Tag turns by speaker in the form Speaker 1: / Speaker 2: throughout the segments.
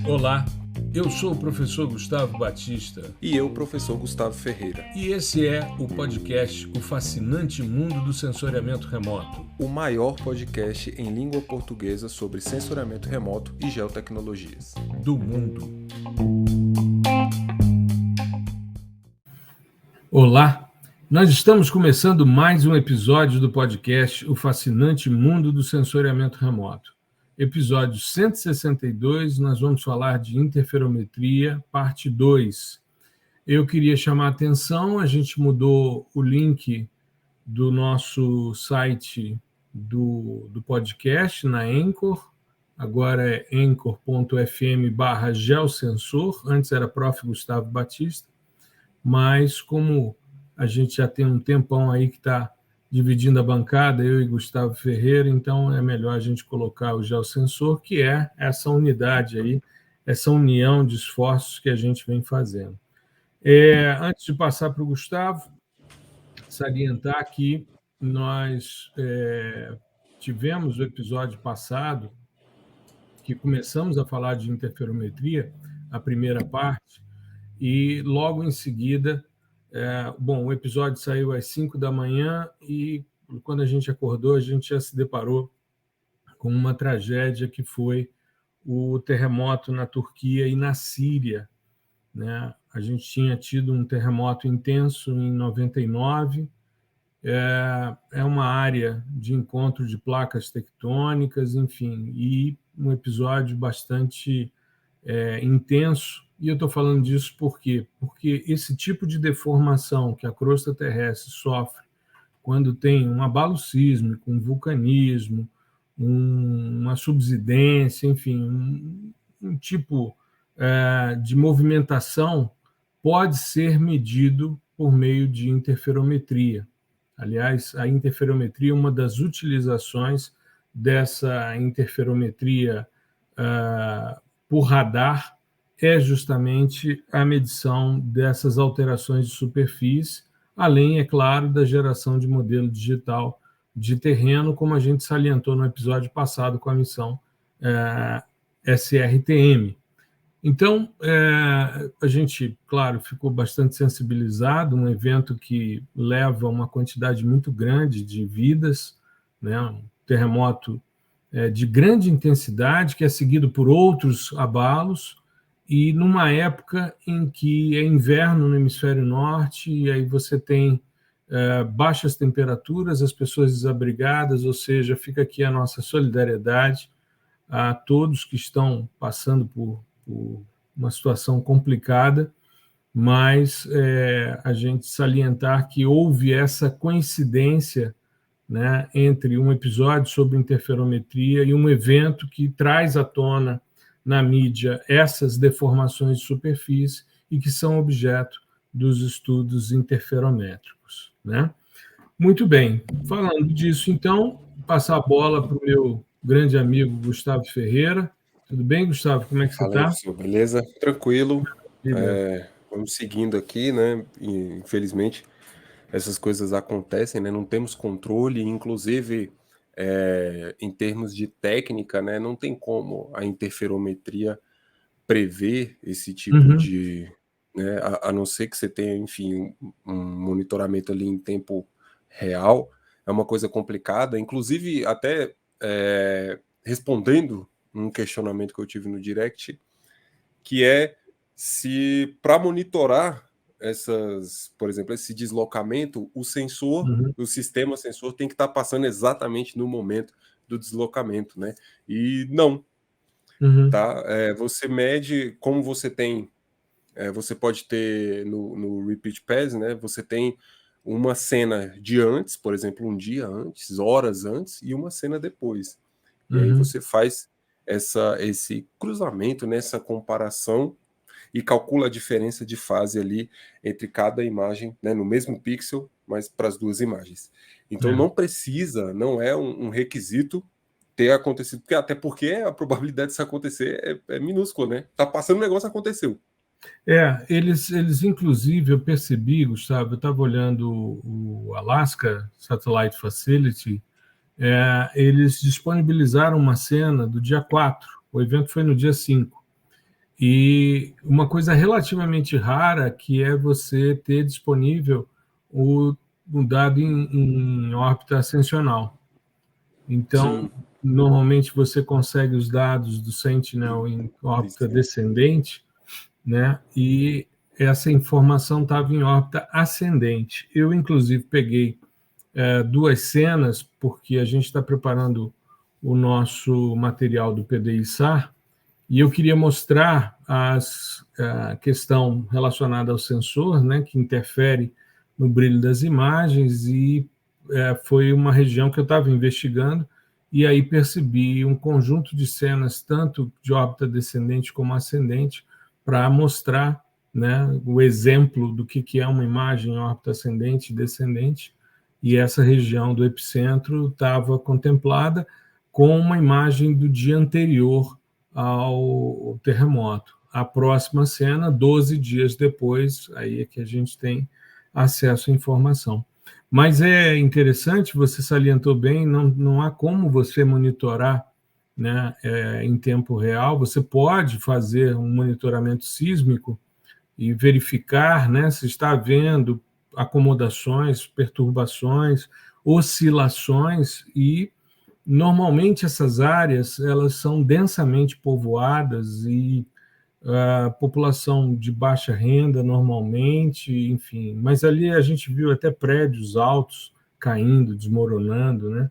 Speaker 1: Olá, eu sou o professor Gustavo Batista.
Speaker 2: E eu, professor Gustavo Ferreira.
Speaker 1: E esse é o podcast O Fascinante Mundo do Sensoriamento Remoto.
Speaker 2: O maior podcast em língua portuguesa sobre sensoriamento remoto e geotecnologias.
Speaker 1: Do mundo. Olá, nós estamos começando mais um episódio do podcast O Fascinante Mundo do Sensoriamento Remoto. Episódio 162, nós vamos falar de interferometria, parte 2. Eu queria chamar a atenção, a gente mudou o link do nosso site do podcast na Anchor, agora é anchor.fm/geosensor, antes era Prof. Gustavo Batista, mas como a gente já tem um tempão aí que está dividindo a bancada, eu e Gustavo Ferreira, então é melhor a gente colocar o geosensor, que é essa unidade aí, essa união de esforços que a gente vem fazendo. Antes de passar para o Gustavo, salientar que nós tivemos o episódio passado, que começamos a falar de interferometria, a primeira parte, e logo em seguida, o episódio saiu às 5 da manhã e quando a gente acordou, a gente já se deparou com uma tragédia que foi o terremoto na Turquia e na Síria, né? A gente tinha tido um terremoto intenso em 99, é uma área de encontro de placas tectônicas, enfim, e um episódio bastante intenso. E eu estou falando disso por quê? Porque esse tipo de deformação que a crosta terrestre sofre quando tem um abalo sísmico, um vulcanismo, uma subsidência, enfim, um tipo de movimentação pode ser medido por meio de interferometria. Aliás, a interferometria é uma das utilizações dessa interferometria por radar, é justamente a medição dessas alterações de superfície, além, é claro, da geração de modelo digital de terreno, como a gente salientou no episódio passado com a missão SRTM. Então, a gente, claro, ficou bastante sensibilizado, um evento que leva uma quantidade muito grande de vidas, né? Um terremoto de grande intensidade, que é seguido por outros abalos, e numa época em que é inverno no hemisfério norte, e aí você tem baixas temperaturas, as pessoas desabrigadas, ou seja, fica aqui a nossa solidariedade a todos que estão passando por uma situação complicada, mas a gente salientar que houve essa coincidência, né, entre um episódio sobre interferometria e um evento que traz à tona na mídia essas deformações de superfície e que são objeto dos estudos interferométricos, né? Muito bem, falando disso, então, passar a bola para o meu grande amigo Gustavo Ferreira. Tudo bem, Gustavo? Como é que você
Speaker 2: Fala aí,
Speaker 1: está?
Speaker 2: professor, beleza? Tranquilo. Vamos seguindo aqui, né? E, infelizmente, essas coisas acontecem, né? Não temos controle, inclusive, em termos de técnica, né? Não tem como a interferometria prever esse tipo de... Né? A não ser que você tenha, enfim, um monitoramento ali em tempo real, é uma coisa complicada. Inclusive, até respondendo um questionamento que eu tive no direct, que é se para monitorar por exemplo, esse deslocamento, o sensor, o sistema sensor tem que estar passando exatamente no momento do deslocamento, né? E não, tá? Você mede como você tem, você pode ter no Repeat Pass, né? Você tem uma cena de antes, por exemplo, um dia antes, horas antes, e uma cena depois. E aí você faz esse cruzamento, nessa comparação, e calcula a diferença de fase ali entre cada imagem, né, no mesmo pixel, mas para as duas imagens. Então não é um requisito ter acontecido, até porque a probabilidade disso acontecer é minúscula, né? Tá passando o negócio, aconteceu.
Speaker 1: Eles inclusive, eu percebi, Gustavo, eu estava olhando o Alaska Satellite Facility, eles disponibilizaram uma cena do dia 4, o evento foi no dia 5, E uma coisa relativamente rara que é você ter disponível o dado em órbita ascensional. Então,
Speaker 2: Sim.
Speaker 1: normalmente você consegue os dados do Sentinel em órbita descendente, né? E essa informação estava em órbita ascendente. Eu, inclusive, peguei duas cenas, porque a gente está preparando o nosso material do PDI-SAR, e eu queria mostrar a questão relacionada ao sensor, né, que interfere no brilho das imagens, e foi uma região que eu estava investigando, e aí percebi um conjunto de cenas, tanto de órbita descendente como ascendente, para mostrar, né, o exemplo do que é uma imagem em órbita ascendente e descendente, e essa região do epicentro estava contemplada com uma imagem do dia anterior ao terremoto. A próxima cena, 12 dias depois, aí é que a gente tem acesso à informação. Mas é interessante, você salientou bem, não há como você monitorar, né, em tempo real. Você pode fazer um monitoramento sísmico e verificar, né, se está havendo acomodações, perturbações, oscilações, e normalmente essas áreas elas são densamente povoadas e a população de baixa renda normalmente, enfim, mas ali a gente viu até prédios altos caindo, desmoronando, né?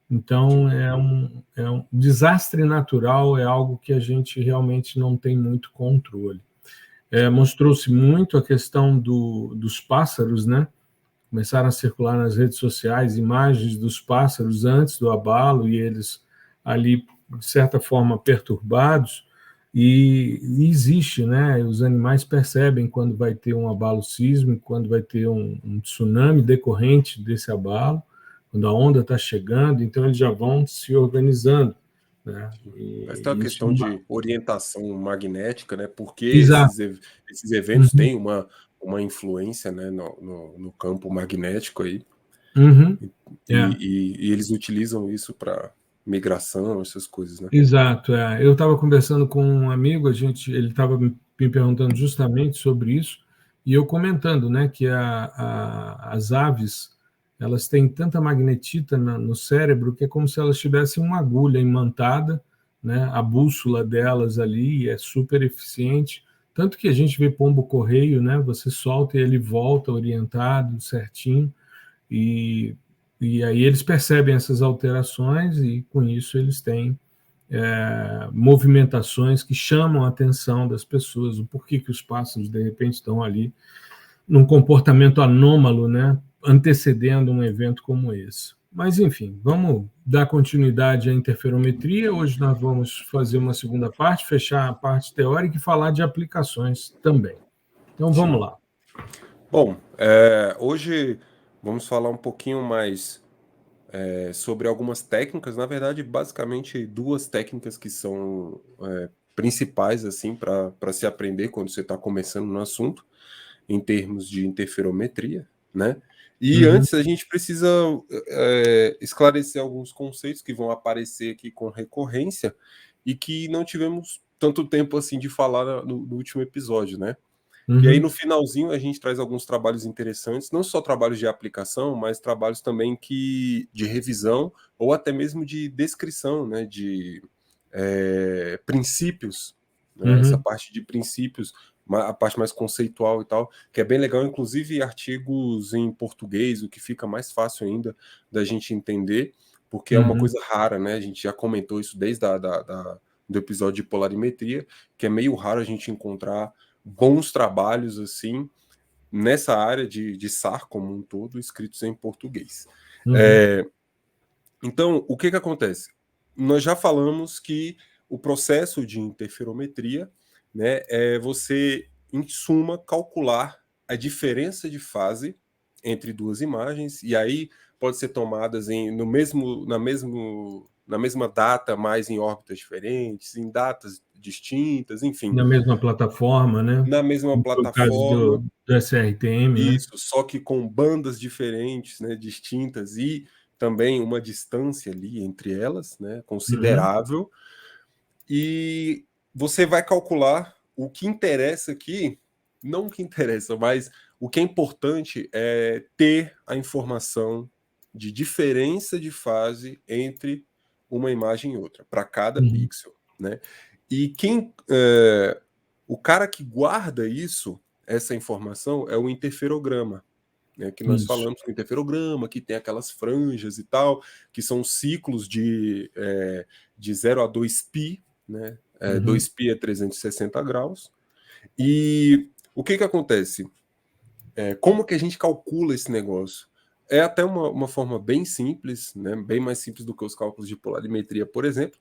Speaker 1: Então é um desastre natural, é algo que a gente realmente não tem muito controle. Mostrou-se muito a questão dos pássaros, né? Começaram a circular nas redes sociais imagens dos pássaros antes do abalo e eles ali, de certa forma, perturbados. E existe, né? Os animais percebem quando vai ter um abalo sísmico, quando vai ter um tsunami decorrente desse abalo, quando a onda está chegando, então eles já vão se organizando, né?
Speaker 2: Mas tem uma
Speaker 1: E isso é
Speaker 2: questão de orientação magnética, né? Porque
Speaker 1: exato.
Speaker 2: esses eventos
Speaker 1: Uhum.
Speaker 2: têm uma influência, né, no campo magnético aí,
Speaker 1: Uhum. É.
Speaker 2: e eles utilizam isso para migração, essas coisas, né?
Speaker 1: Exato, eu estava conversando com um amigo, ele estava me perguntando justamente sobre isso, e eu comentando, né, que as aves elas têm tanta magnetita no cérebro que é como se elas tivessem uma agulha imantada, né, a bússola delas ali é super eficiente, tanto que a gente vê pombo-correio, né, você solta e ele volta orientado, certinho, e, e aí eles percebem essas alterações e com isso eles têm movimentações que chamam a atenção das pessoas, o porquê que os pássaros de repente estão ali num comportamento anômalo, né, antecedendo um evento como esse. Mas enfim, vamos dar continuidade à interferometria. Hoje nós vamos fazer uma segunda parte, fechar a parte teórica e falar de aplicações também. Então vamos
Speaker 2: Sim.
Speaker 1: lá.
Speaker 2: Bom, hoje vamos falar um pouquinho mais sobre algumas técnicas, na verdade, basicamente duas técnicas que são principais assim para se aprender quando você está começando no assunto, em termos de interferometria, né? E
Speaker 1: Uhum,
Speaker 2: antes a gente precisa esclarecer alguns conceitos que vão aparecer aqui com recorrência e que não tivemos tanto tempo assim de falar no último episódio, né? E aí,
Speaker 1: uhum,
Speaker 2: no finalzinho, a gente traz alguns trabalhos interessantes, não só trabalhos de aplicação, mas trabalhos também de revisão ou até mesmo de descrição, né, de princípios, né, essa
Speaker 1: uhum,
Speaker 2: parte de princípios, a parte mais conceitual e tal, que é bem legal, inclusive artigos em português, o que fica mais fácil ainda da gente entender, porque é uma
Speaker 1: uhum,
Speaker 2: coisa rara, né? A gente já comentou isso desde do episódio de polarimetria, que é meio raro a gente encontrar bons trabalhos assim nessa área de SAR como um todo, escritos em português.
Speaker 1: uhum,
Speaker 2: É, então, o que que acontece? Nós já falamos que o processo de interferometria, né, é você, em suma, calcular a diferença de fase entre duas imagens, e aí pode ser tomadas na mesma data, mas em órbitas diferentes, em datas distintas, enfim,
Speaker 1: na mesma plataforma, né?
Speaker 2: na mesma
Speaker 1: No caso
Speaker 2: plataforma,
Speaker 1: do SRTM, né?
Speaker 2: isso, só que com bandas diferentes, né, distintas e também uma distância ali entre elas, né,
Speaker 1: Uhum,
Speaker 2: considerável. E você vai calcular o que interessa aqui, não o que interessa, mas o que é importante é ter a informação de diferença de fase entre uma imagem e outra, para cada pixel, né? E o cara que guarda isso, essa informação, é o interferograma, né, que nós falamos com interferograma, que tem aquelas franjas e tal, que são ciclos de 0 a 2π, né? 2π é 360 graus. E o que acontece? Como que a gente calcula esse negócio? É até uma forma bem simples, né? Bem mais simples do que os cálculos de polarimetria, por exemplo,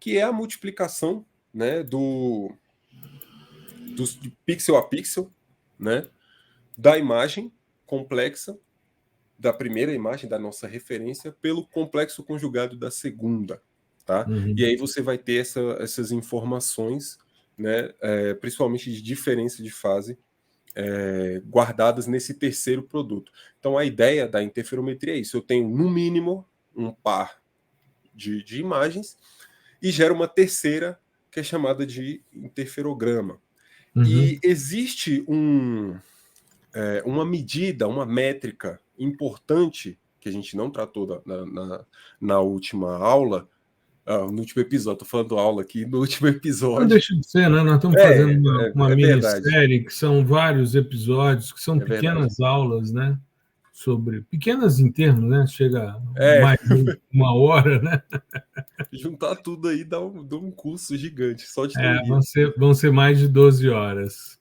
Speaker 2: que é a multiplicação, né, de pixel a pixel, né, da imagem complexa, da primeira imagem, da nossa referência, pelo complexo conjugado da segunda. Tá? E aí você vai ter essas informações, né, principalmente de diferença de fase, guardadas nesse terceiro produto. Então a ideia da interferometria é isso: eu tenho no mínimo um par de imagens e gero uma terceira que é chamada de interferograma. E existe uma medida, uma métrica importante que a gente não tratou na última aula, no último episódio. Estou falando aula aqui, no último episódio.
Speaker 1: Não deixa de ser, né? Nós estamos fazendo uma minissérie que são vários episódios, que são pequenas aulas, né? Sobre pequenas em termos, né? Chega mais de 1 hora, né?
Speaker 2: Juntar tudo aí dá um curso gigante, só de teoria.
Speaker 1: Vão ser mais de 12 horas.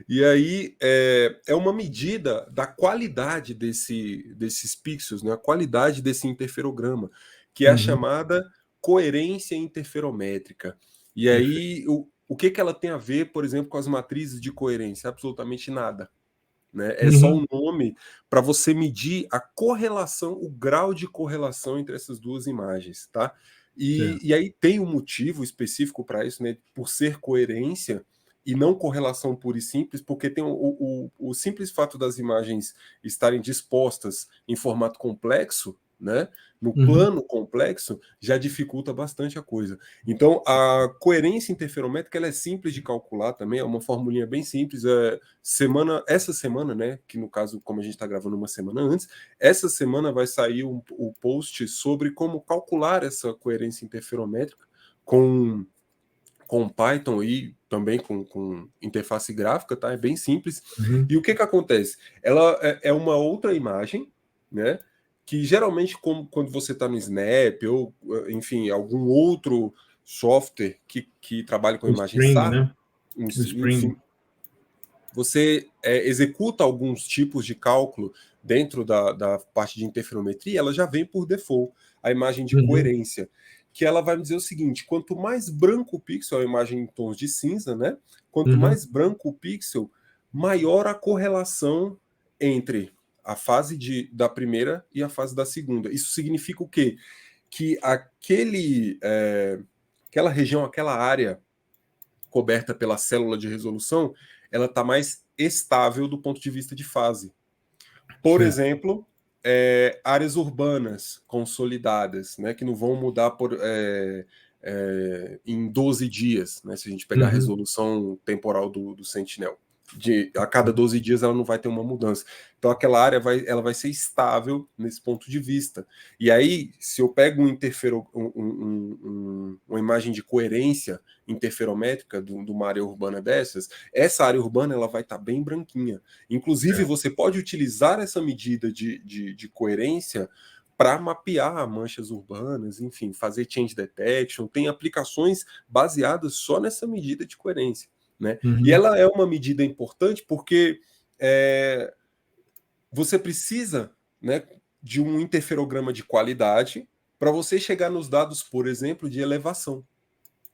Speaker 2: E aí é uma medida da qualidade desses pixels, né? A qualidade desse interferograma, que é a chamada coerência interferométrica. E aí, o que ela tem a ver, por exemplo, com as matrizes de coerência? Absolutamente nada. Né? É só um nome para você medir a correlação, o grau de correlação entre essas duas imagens, tá? E aí tem um motivo específico para isso, né? Por ser coerência e não correlação pura e simples, porque tem o simples fato das imagens estarem dispostas em formato complexo, né? No plano complexo, já dificulta bastante a coisa. Então, a coerência interferométrica ela é simples de calcular também, é uma formulinha bem simples. Essa semana, né? Que no caso, como a gente está gravando uma semana antes, essa semana vai sair o post sobre como calcular essa coerência interferométrica com Python e também com interface gráfica, tá? É bem simples. E o que acontece? Ela é uma outra imagem, né? Que geralmente, quando você está no Snap ou, enfim, algum outro software que trabalha com imagem SAR,
Speaker 1: né?
Speaker 2: enfim, você executa alguns tipos de cálculo dentro da parte de interferometria, ela já vem por default, a imagem de coerência, que ela vai me dizer o seguinte: quanto mais branco o pixel, a imagem em tons de cinza, né? Quanto mais branco o pixel, maior a correlação entre a fase da primeira e a fase da segunda. Isso significa o quê? Que aquela região, aquela área coberta pela célula de resolução, ela está mais estável do ponto de vista de fase. Por exemplo, áreas urbanas consolidadas, né, que não vão mudar em 12 dias, né, se a gente pegar a resolução temporal do Sentinel. A cada 12 dias ela não vai ter uma mudança. Então aquela área ela vai ser estável nesse ponto de vista. E aí, se eu pego uma imagem de coerência interferométrica de uma área urbana dessas, essa área urbana ela vai estar bem branquinha. Inclusive, você pode utilizar essa medida de coerência para mapear manchas urbanas, enfim, fazer change detection. Tem aplicações baseadas só nessa medida de coerência. Né? E ela é uma medida importante porque você precisa, né, de um interferograma de qualidade para você chegar nos dados, por exemplo, de elevação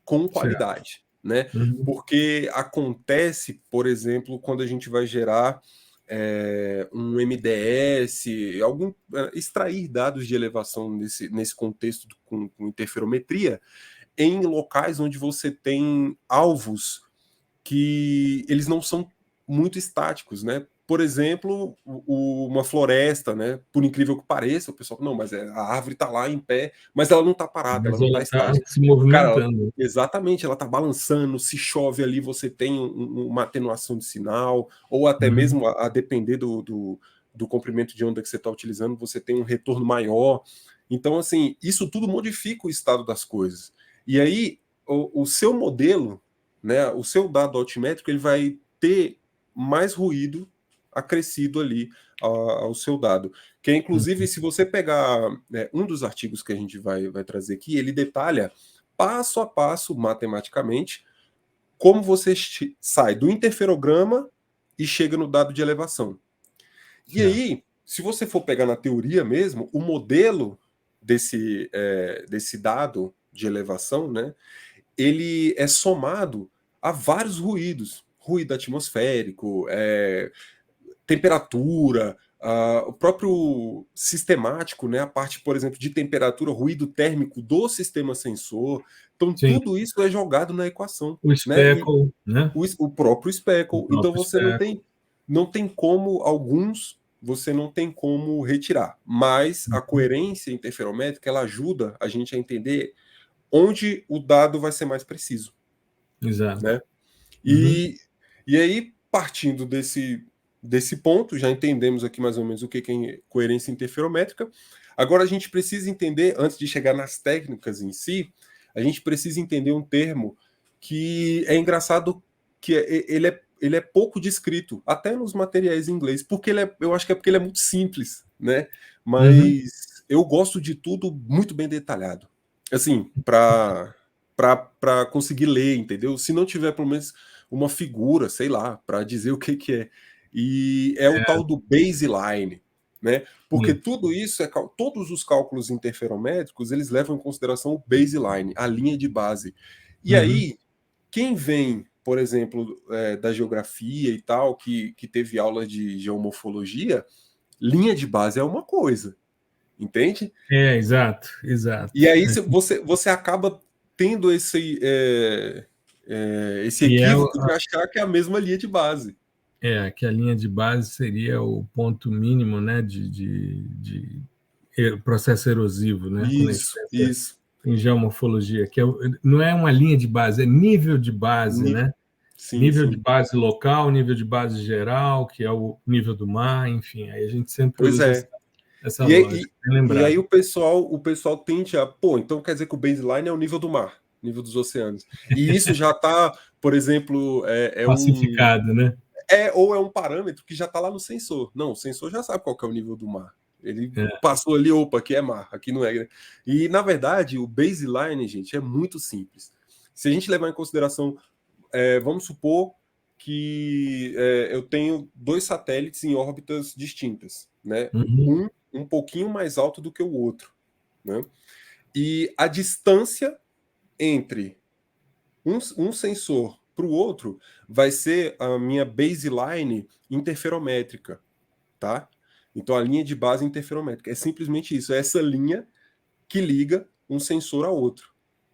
Speaker 2: com qualidade. Né? Porque acontece, por exemplo, quando a gente vai gerar um MDS, extrair dados de elevação nesse contexto com interferometria, em locais onde você tem alvos que eles não são muito estáticos, né? por exemplo, uma floresta, né? Por incrível que pareça, o pessoal, não, mas a árvore está lá em pé, mas ela não está parada, ela
Speaker 1: Mas
Speaker 2: não
Speaker 1: ela
Speaker 2: está
Speaker 1: está
Speaker 2: estática.
Speaker 1: se
Speaker 2: Cara,
Speaker 1: movimentando.
Speaker 2: exatamente, ela está balançando, se chove ali, você tem uma atenuação de sinal, ou até mesmo, a depender do comprimento de onda que você está utilizando, você tem um retorno maior. Então, assim, isso tudo modifica o estado das coisas. E aí, o seu modelo, né, o seu dado altimétrico, ele vai ter mais ruído acrescido ali ao seu dado. Que é, inclusive, se você pegar um dos artigos que a gente vai trazer aqui, ele detalha passo a passo, matematicamente, como você sai do interferograma e chega no dado de elevação. E aí, se você for pegar na teoria mesmo, o modelo desse dado de elevação, né, ele é somado a vários ruídos. Ruído atmosférico, temperatura, o próprio sistemático, né, a parte, por exemplo, de temperatura, ruído térmico do sistema sensor. Então,
Speaker 1: Sim.
Speaker 2: tudo isso é jogado na equação.
Speaker 1: O
Speaker 2: Né? E
Speaker 1: speckle, né?
Speaker 2: o próprio speckle.
Speaker 1: O
Speaker 2: Então,
Speaker 1: próprio
Speaker 2: você
Speaker 1: speckle.
Speaker 2: não tem como, alguns, você não tem como retirar. Mas a coerência interferométrica, ela ajuda a gente a entender onde o dado vai ser mais preciso.
Speaker 1: Exato.
Speaker 2: Né? E aí, partindo desse ponto, já entendemos aqui mais ou menos o que é coerência interferométrica. Agora a gente precisa entender, antes de chegar nas técnicas em si, a gente precisa entender um termo que é engraçado, que ele é pouco descrito, até nos materiais em inglês, porque eu acho que é porque ele é muito simples, né? Mas eu gosto de tudo muito bem detalhado. Assim, para conseguir ler, entendeu? Se não tiver pelo menos uma figura, sei lá, para dizer o que é. E é o tal do baseline, né? Porque tudo isso todos os cálculos interferométricos, eles levam em consideração o baseline, a linha de base. E aí, quem vem, por exemplo, da geografia e tal, que teve aula de geomorfologia, linha de base é uma coisa, entende?
Speaker 1: Exato.
Speaker 2: E aí você acaba tendo esse
Speaker 1: E
Speaker 2: equívoco de achar que é a mesma linha de base.
Speaker 1: que a linha de base seria o ponto mínimo, né, de processo erosivo, né, quando a gente pensa
Speaker 2: Isso.
Speaker 1: em geomorfologia, que não é uma linha de base, é nível de base, né?
Speaker 2: Sim,
Speaker 1: nível de
Speaker 2: sim.
Speaker 1: base local, nível de base geral, que é o nível do mar, enfim, aí a gente sempre
Speaker 2: Pois
Speaker 1: usa
Speaker 2: é.
Speaker 1: essa lógica, bem
Speaker 2: E aí
Speaker 1: lembrado.
Speaker 2: o pessoal tende a, pô, então quer dizer que o baseline é o nível do mar, nível dos oceanos. E isso já está, por exemplo,
Speaker 1: Pacificado, né?
Speaker 2: ou é um parâmetro que já está lá no sensor. Não, o sensor já sabe qual que é o nível do mar. Ele
Speaker 1: É.
Speaker 2: passou ali, opa, aqui é mar, aqui não é. E, na verdade, o baseline, gente, é muito simples. Se a gente levar em consideração, vamos supor que eu tenho 2 satélites em órbitas distintas, né? Um pouquinho mais alto do que o outro, né? E a distância entre um sensor para o outro vai ser a minha baseline interferométrica, tá? Então a linha de base interferométrica é simplesmente isso, é essa linha que liga um sensor ao outro,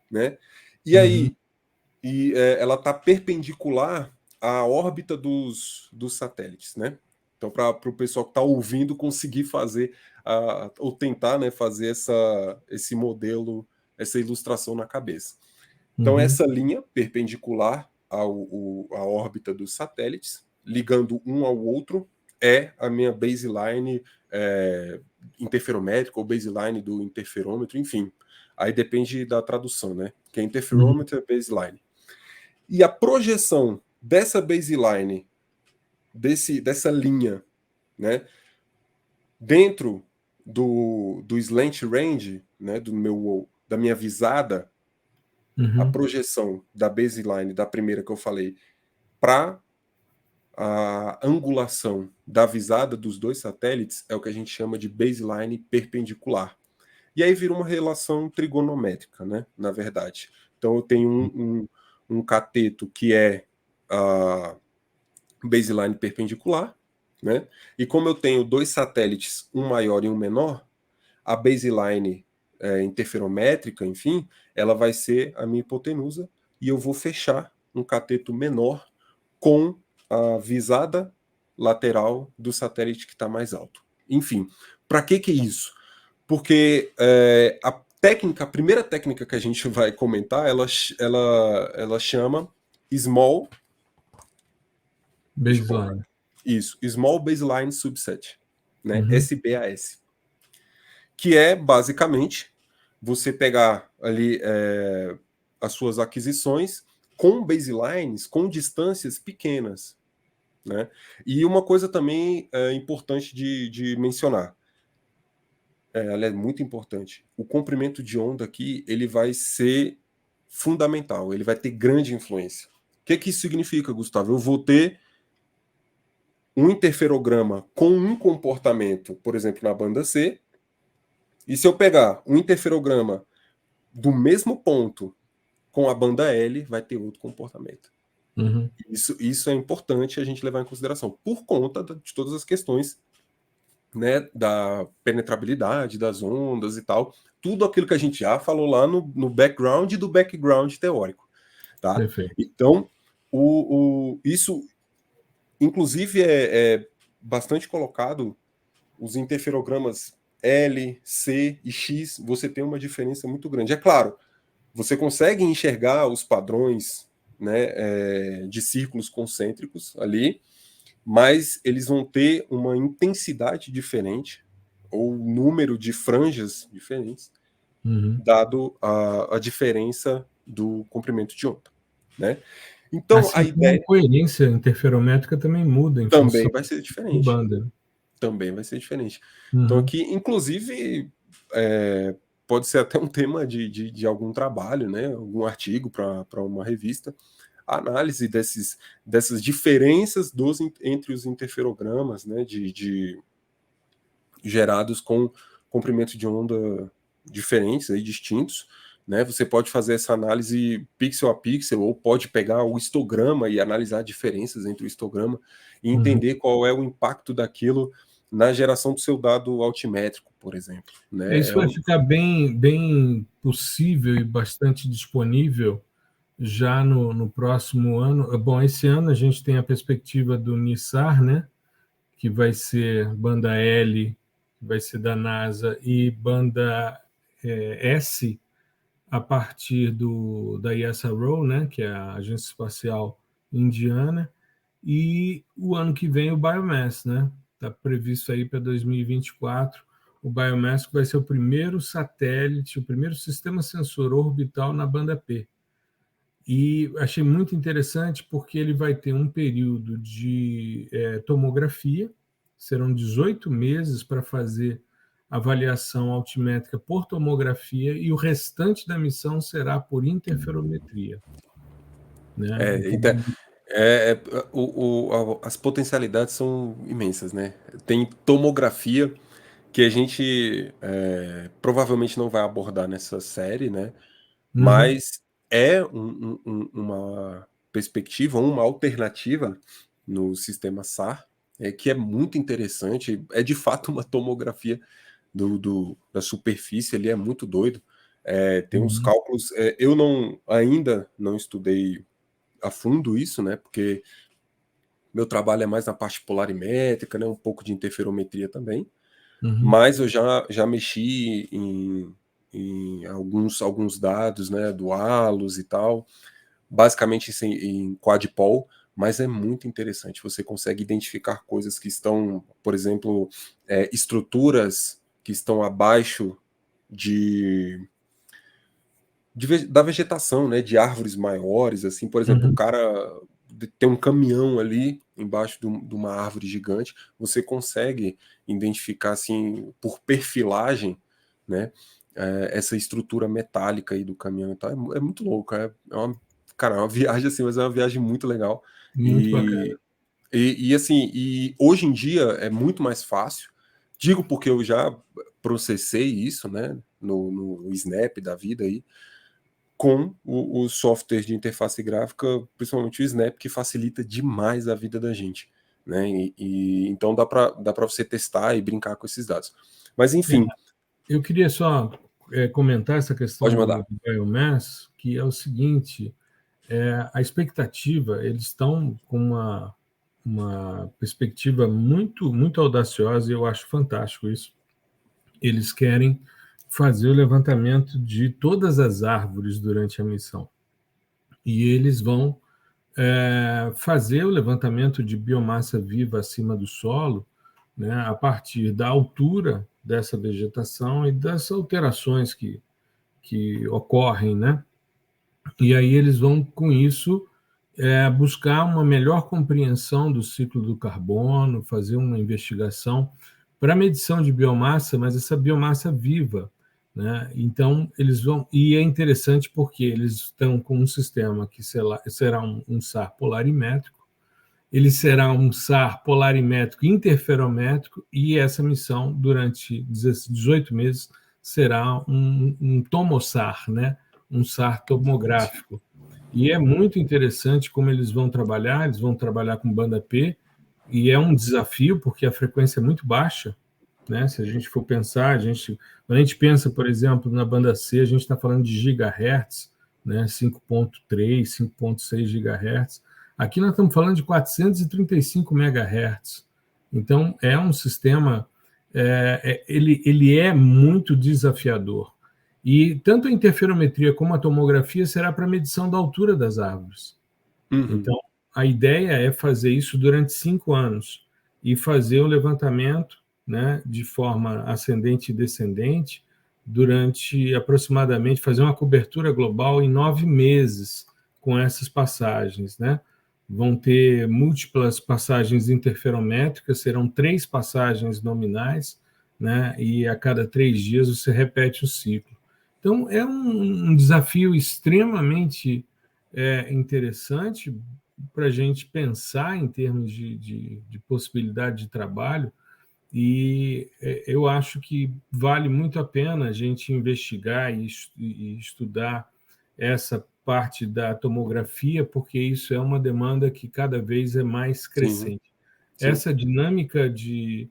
Speaker 2: né? E aí ela está perpendicular à órbita dos satélites, né? Então para o pessoal que está ouvindo conseguir fazer ou tentar, né, fazer esse modelo, essa ilustração na cabeça. Então, essa linha perpendicular à órbita dos satélites, ligando um ao outro, é a minha baseline interferométrica ou baseline do interferômetro, enfim. Aí depende da tradução, né? Que é interferômetro é baseline. E a projeção dessa baseline, dessa linha, né, dentro do slant range, né, da minha visada, a projeção da baseline, da primeira que eu falei, para a angulação da visada dos 2 satélites é o que a gente chama de baseline perpendicular. E aí vira uma relação trigonométrica, né? Na verdade. Então eu tenho um cateto que é a baseline perpendicular, né? E como eu tenho 2 satélites, um maior e um menor, a baseline interferométrica, enfim, ela vai ser a minha hipotenusa e eu vou fechar um cateto menor com a visada lateral do satélite que está mais alto. Enfim, para que isso? Porque a primeira técnica que a gente vai comentar, ela chama Small
Speaker 1: Baseline.
Speaker 2: Isso, Small Baseline Subset, né? SBAS. Que é, basicamente, você pegar ali as suas aquisições com baselines, com distâncias pequenas, né? E uma coisa também importante de mencionar, ela é muito importante, o comprimento de onda aqui, ele vai ser fundamental, ele vai ter grande influência. O que isso significa, Gustavo? Eu vou ter um interferograma com um comportamento, por exemplo, na banda C, e se eu pegar um interferograma do mesmo ponto com a banda L, vai ter outro comportamento. Isso é importante a gente levar em consideração, por conta de todas as questões, né, da penetrabilidade das ondas e tal, tudo aquilo que a gente já falou lá no background do background teórico. Tá?
Speaker 1: Perfeito.
Speaker 2: Então, isso, inclusive, é bastante colocado, os interferogramas L, C e X, você tem uma diferença muito grande. É claro, você consegue enxergar os padrões, né, de círculos concêntricos ali, mas eles vão ter uma intensidade diferente ou número de franjas diferentes, dado a diferença do comprimento de onda, né? Então,
Speaker 1: assim,
Speaker 2: a ideia...
Speaker 1: A coerência interferométrica também muda em
Speaker 2: também
Speaker 1: função
Speaker 2: vai ser
Speaker 1: de
Speaker 2: diferente.
Speaker 1: banda.
Speaker 2: Também vai ser diferente. Então, aqui, inclusive, pode ser até um tema de algum trabalho, né? Algum artigo para uma revista, a análise dessas diferenças entre os interferogramas, né? Gerados com comprimento de onda diferentes, aí, distintos. Né? Você pode fazer essa análise pixel a pixel, ou pode pegar o histograma e analisar diferenças entre o histograma e entender qual é o impacto daquilo na geração do seu dado altimétrico, por exemplo. Né?
Speaker 1: Isso vai ficar bem possível e bastante disponível já no próximo ano. Bom, esse ano a gente tem a perspectiva do NISAR, né? Que vai ser banda L, que vai ser da NASA, e banda S, a partir da ISRO, né? Que é a Agência Espacial Indiana, e o ano que vem o Biomass, né? Está previsto aí para 2024. O Biomass vai ser o primeiro satélite, o primeiro sistema sensor orbital na banda P. E achei muito interessante porque ele vai ter um período de tomografia, serão 18 meses para fazer avaliação altimétrica por tomografia, e o restante da missão será por interferometria. Né?
Speaker 2: As potencialidades são imensas, né? Tem tomografia que a gente provavelmente não vai abordar nessa série, né? Mas é uma perspectiva, uma alternativa no sistema SAR, que é muito interessante. É de fato uma tomografia da superfície, ali é muito doido. Tem uns cálculos. Eu ainda não estudei a fundo isso, né? Porque meu trabalho é mais na parte polarimétrica, né? Um pouco de interferometria também. Mas eu já mexi em alguns dados, né, do ALOS e tal, basicamente em quadpol, mas é muito interessante. Você consegue identificar coisas que estão, por exemplo, estruturas que estão abaixo da vegetação, né, de árvores maiores, assim, por exemplo, o cara tem um caminhão ali embaixo de uma árvore gigante, você consegue identificar, assim, por perfilagem, né, essa estrutura metálica aí do caminhão. Então é muito louco, cara, é uma viagem assim, mas é uma viagem muito legal.
Speaker 1: Muito bacana.
Speaker 2: Assim, hoje em dia é muito mais fácil, digo porque eu já processei isso, né, no Snap da vida aí, com o software de interface gráfica, principalmente o Snap, que facilita demais a vida da gente, né? Então dá para você testar e brincar com esses dados. Mas enfim.
Speaker 1: Eu queria só comentar essa questão do Biomass, que é o seguinte: a expectativa, eles estão com uma perspectiva muito, muito audaciosa, e eu acho fantástico isso. Eles querem fazer o levantamento de todas as árvores durante a missão. E eles vão fazer o levantamento de biomassa viva acima do solo, né, a partir da altura dessa vegetação e das alterações que ocorrem, né? E aí eles vão, com isso, buscar uma melhor compreensão do ciclo do carbono, fazer uma investigação para medição de biomassa, mas essa biomassa viva, né? Então, eles vão... E é interessante porque eles estão com um sistema que será um SAR polarimétrico, ele será um SAR polarimétrico interferométrico, e essa missão, durante 18 meses, será um tomosar, né? Um SAR tomográfico. E é muito interessante como eles vão trabalhar com banda P, e é um desafio, porque a frequência é muito baixa, né? Se a gente for pensar, quando a gente pensa, por exemplo, na banda C, a gente está falando de gigahertz, né? 5.3, 5.6 gigahertz. Aqui nós estamos falando de 435 megahertz. Então, é um sistema, ele é muito desafiador. E tanto a interferometria como a tomografia será para medição da altura das árvores. Então, a ideia é fazer isso durante 5 anos e fazer o levantamento, né, de forma ascendente e descendente durante aproximadamente, fazer uma cobertura global em 9 meses com essas passagens, né? Vão ter múltiplas passagens interferométricas, serão 3 passagens nominais, né? E a cada 3 dias você repete o ciclo. Então, é um desafio extremamente interessante para a gente pensar em termos de possibilidade de trabalho, e eu acho que vale muito a pena a gente investigar e estudar essa parte da tomografia, porque isso é uma demanda que cada vez é mais crescente. Sim. Essa dinâmica de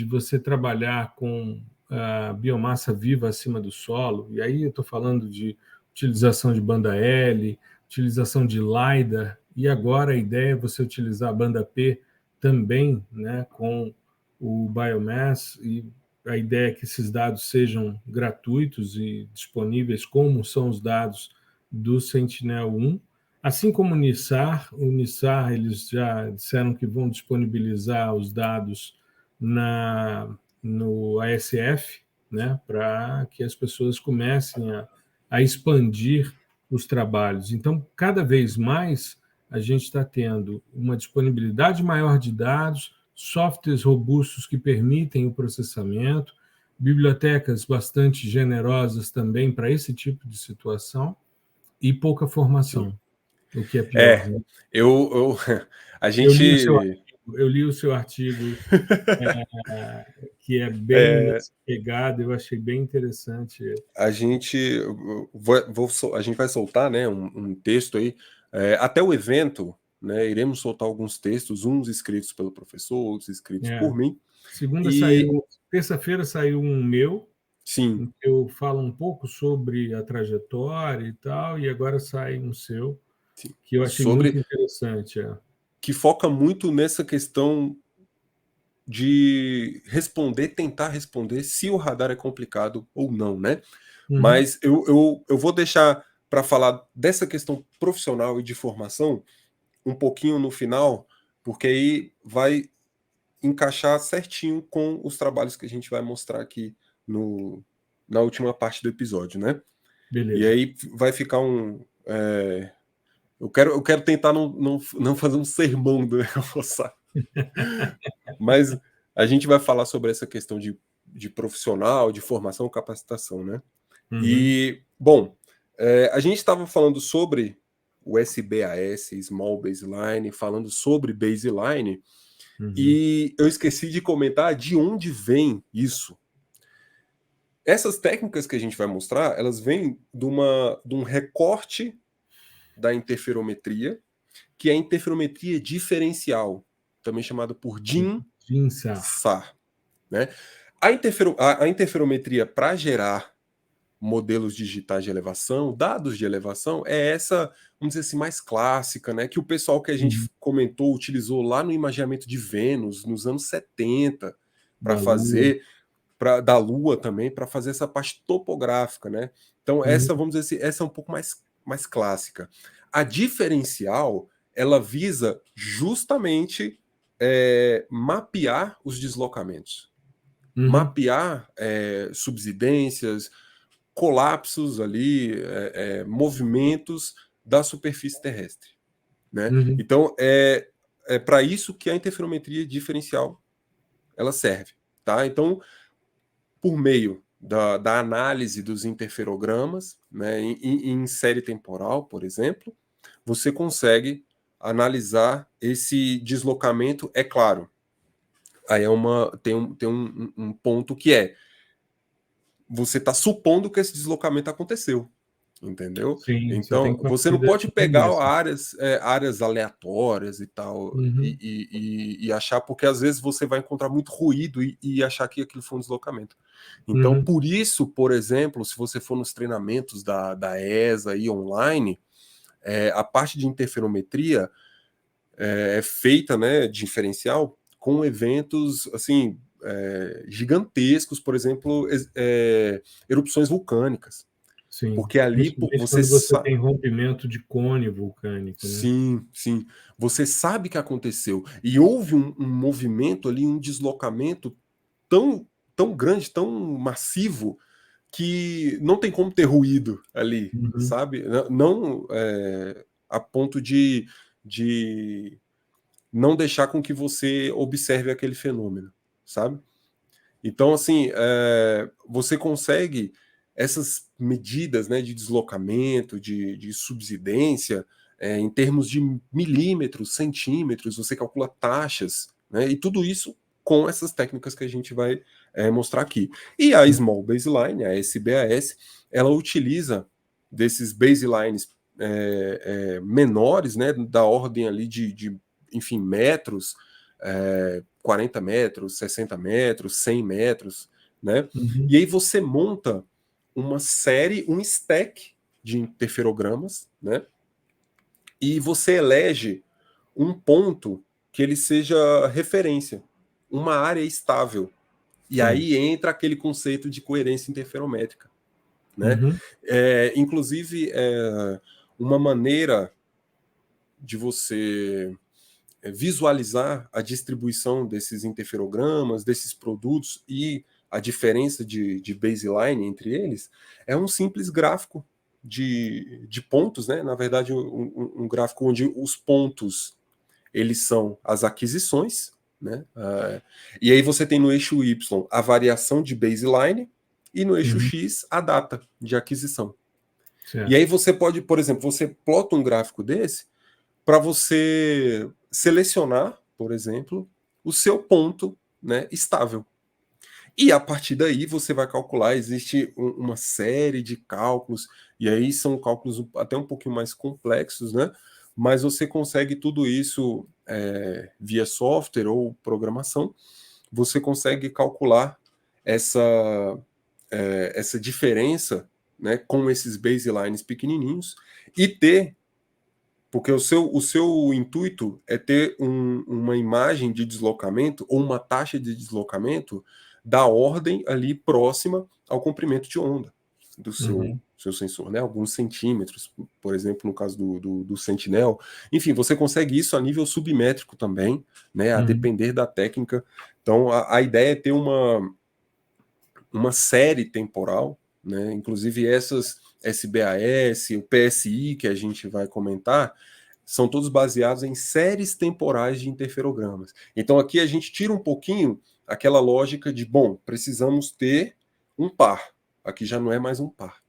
Speaker 1: você trabalhar com a biomassa viva acima do solo, e aí eu estou falando de utilização de banda L, utilização de LiDAR, e agora a ideia é você utilizar a banda P também, né, com o Biomass, e a ideia é que esses dados sejam gratuitos e disponíveis, como são os dados do Sentinel-1, assim como o NISAR. O NISAR, eles já disseram que vão disponibilizar os dados no ASF, né, para que as pessoas comecem a expandir os trabalhos. Então, cada vez mais, a gente está tendo uma disponibilidade maior de dados, softwares robustos que permitem o processamento, bibliotecas bastante generosas também para esse tipo de situação, e pouca formação, o que é pior. Né? Eu li o seu artigo que é bem nessa pegada, eu achei bem interessante.
Speaker 2: A gente vai soltar, né, um texto aí, até o evento, né, iremos soltar alguns textos, uns escritos pelo professor, outros escritos por mim.
Speaker 1: Terça-feira saiu um meu,
Speaker 2: sim,
Speaker 1: em que eu falo um pouco sobre a trajetória e tal, e agora sai um seu, sim, que eu achei muito interessante.
Speaker 2: Que foca muito nessa questão de tentar responder se o radar é complicado ou não, né? Uhum. Mas eu vou deixar para falar dessa questão profissional e de formação um pouquinho no final, porque aí vai encaixar certinho com os trabalhos que a gente vai mostrar aqui na última parte do episódio, né?
Speaker 1: Beleza.
Speaker 2: E aí vai ficar eu quero tentar não fazer um sermão do Neofossar. Mas a gente vai falar sobre essa questão de profissional, de formação, capacitação, né? Uhum. E, bom, a gente estava falando sobre o SBAS, Small Baseline, falando sobre baseline, uhum, e eu esqueci de comentar de onde vem isso. Essas técnicas que a gente vai mostrar, elas vêm de um recorte da interferometria, que é a interferometria diferencial, também chamada por DIN-SAR. Né? A interferometria, para gerar modelos digitais de elevação, dados de elevação, é essa, vamos dizer assim, mais clássica, né? Que o pessoal que a gente comentou utilizou lá no imaginamento de Vênus, nos anos 70, para fazer, da Lua também, para fazer essa parte topográfica, né? Então, essa, vamos dizer assim, essa é um pouco mais clássica. A diferencial, ela visa justamente mapear os deslocamentos. Mapear subsidências, colapsos ali, movimentos da superfície terrestre, né? Então, é para isso que a interferometria diferencial ela serve, tá? Então, por meio da análise dos interferogramas, né, em série temporal, por exemplo, você consegue analisar esse deslocamento, é claro. Aí tem um ponto que você está supondo que esse deslocamento aconteceu, entendeu?
Speaker 1: Sim,
Speaker 2: então, você não pode pegar áreas aleatórias e tal, e achar, porque às vezes você vai encontrar muito ruído e achar que aquilo foi um deslocamento. Então, por isso, por exemplo, se você for nos treinamentos da ESA aí online, a parte de interferometria é feita, né, diferencial, com eventos assim gigantescos, por exemplo, erupções vulcânicas.
Speaker 1: Sim.
Speaker 2: Porque ali
Speaker 1: quando você tem rompimento de cone vulcânico, né?
Speaker 2: Sim, sim. Você sabe que aconteceu. E houve um movimento ali, um deslocamento tão grande, tão massivo, que não tem como ter ruído ali, sabe? Não a ponto de não deixar com que você observe aquele fenômeno, sabe? Então, assim, você consegue essas medidas, né, de deslocamento, de subsidência, em termos de milímetros, centímetros, você calcula taxas, né, e tudo isso com essas técnicas que a gente vai mostrar aqui. E a Small Baseline, a SBAS, ela utiliza desses baselines menores, né, da ordem ali de enfim, metros, 40 metros, 60 metros, 100 metros, né? E aí você monta uma série, um stack de interferogramas, né? E você elege um ponto que ele seja referência, uma área estável. E aí entra aquele conceito de coerência interferométrica, né? Inclusive, uma maneira de você visualizar a distribuição desses interferogramas, desses produtos e a diferença de baseline entre eles, é um simples gráfico de pontos, né? Na verdade, um gráfico onde os pontos eles são as aquisições, né? E aí você tem no eixo Y a variação de baseline e no eixo X a data de aquisição. Certo. E aí você pode, por exemplo, você plota um gráfico desse para você selecionar, por exemplo, o seu ponto, né, estável. E a partir daí você vai calcular, existe uma série de cálculos, e aí são cálculos até um pouquinho mais complexos, né? Mas você consegue tudo isso via software ou programação, você consegue calcular essa diferença, né, com esses baselines pequenininhos e ter, porque o seu intuito é ter uma imagem de deslocamento ou uma taxa de deslocamento da ordem ali próxima ao comprimento de onda do seu sensor, né? Alguns centímetros, por exemplo, no caso do Sentinel. Enfim, você consegue isso a nível submétrico também, né? A depender da técnica. Então, a ideia é ter uma série temporal, né? Inclusive essas SBAS, o PSI que a gente vai comentar, são todos baseados em séries temporais de interferogramas. Então aqui a gente tira um pouquinho aquela lógica de, bom, precisamos ter um par. Aqui já não é mais um par.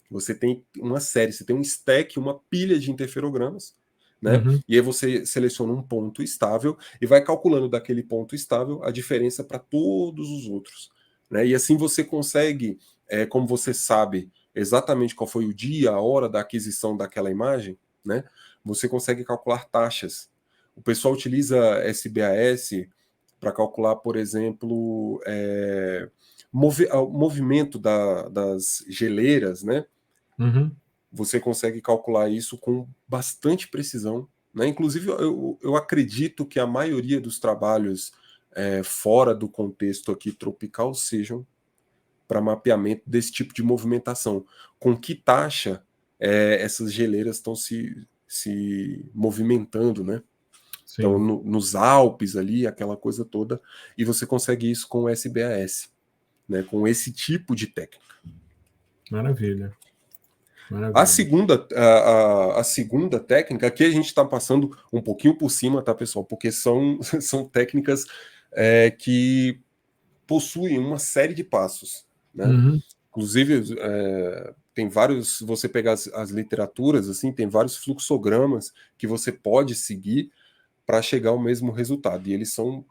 Speaker 2: Você tem uma série, você tem um stack, uma pilha de interferogramas, né? E aí você seleciona um ponto estável e vai calculando daquele ponto estável a diferença para todos os outros, né? E assim você consegue, como você sabe exatamente qual foi o dia, a hora da aquisição daquela imagem, né? Você consegue calcular taxas. O pessoal utiliza SBAS para calcular, por exemplo, o movimento das geleiras, né? Você consegue calcular isso com bastante precisão, né? Inclusive, eu acredito que a maioria dos trabalhos fora do contexto aqui tropical sejam para mapeamento desse tipo de movimentação. Com que taxa essas geleiras estão se movimentando, né?
Speaker 1: Sim.
Speaker 2: Então, nos Alpes ali, aquela coisa toda, e você consegue isso com o SBAS, né? Com esse tipo de técnica.
Speaker 1: Maravilha.
Speaker 2: A segunda técnica, aqui a gente está passando um pouquinho por cima, tá, pessoal? Porque são técnicas que possuem uma série de passos, né? Inclusive, tem vários, se você pegar as literaturas, assim, tem vários fluxogramas que você pode seguir para chegar ao mesmo resultado, e eles são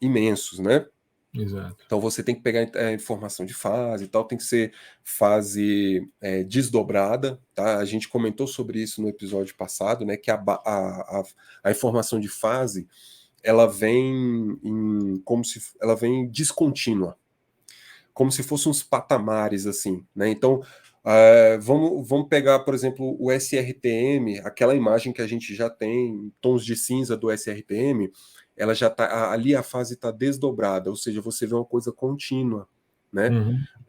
Speaker 2: imensos, né?
Speaker 1: Exato.
Speaker 2: Então você tem que pegar a informação de fase e tal, tem que ser fase desdobrada, tá? A gente comentou sobre isso no episódio passado, né? Que a informação de fase ela vem ela vem descontínua, como se fossem uns patamares assim, né? Então vamos pegar, por exemplo, o SRTM, aquela imagem que a gente já tem, tons de cinza do SRTM. Ela já tá ali, a fase está desdobrada, ou seja, você vê uma coisa contínua, né?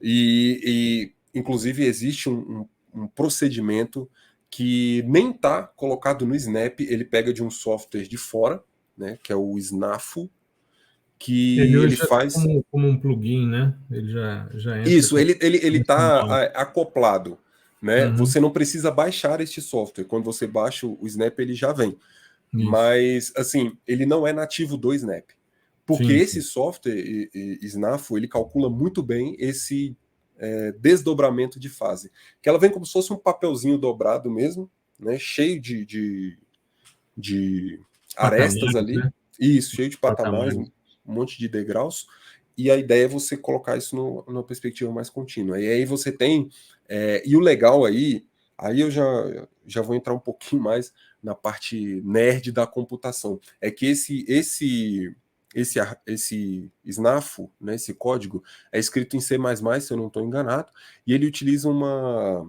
Speaker 2: E inclusive existe um procedimento que nem está colocado no Snap, ele pega de um software de fora, né? Que é o SNAFO, que
Speaker 1: ele
Speaker 2: ele
Speaker 1: já
Speaker 2: faz
Speaker 1: como um plugin, né? Ele já entra.
Speaker 2: Isso, ele está acoplado, né? Você não precisa baixar este software. Quando você baixa o Snap, ele já vem.
Speaker 1: Isso.
Speaker 2: Mas, assim, ele não é nativo do Snap. Porque
Speaker 1: Sim,
Speaker 2: esse software, SNAFO, ele calcula muito bem esse desdobramento de fase. Que ela vem como se fosse um papelzinho dobrado mesmo, né? Cheio de arestas
Speaker 1: patamares,
Speaker 2: ali.
Speaker 1: né?
Speaker 2: Isso, cheio de patamares, um monte de degraus. E a ideia é você colocar isso numa perspectiva mais contínua. E aí você tem... e o legal aí eu já vou entrar um pouquinho mais na parte nerd da computação. É que esse SNAFO, né, esse código, é escrito em C++, se eu não estou enganado, e ele utiliza uma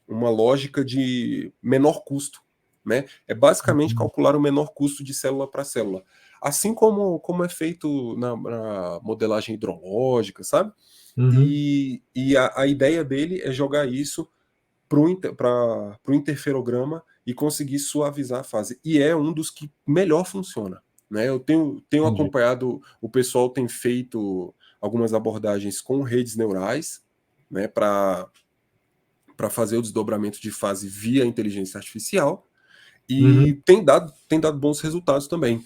Speaker 2: lógica de menor custo, né? É basicamente calcular o menor custo de célula para célula. Assim como é feito na modelagem hidrológica, sabe? E a ideia dele é jogar isso para o interferograma e conseguir suavizar a fase. E é um dos que melhor funciona, né? Eu tenho acompanhado, o pessoal tem feito algumas abordagens com redes neurais, né, para fazer o desdobramento de fase via inteligência artificial, e tem dado bons resultados também.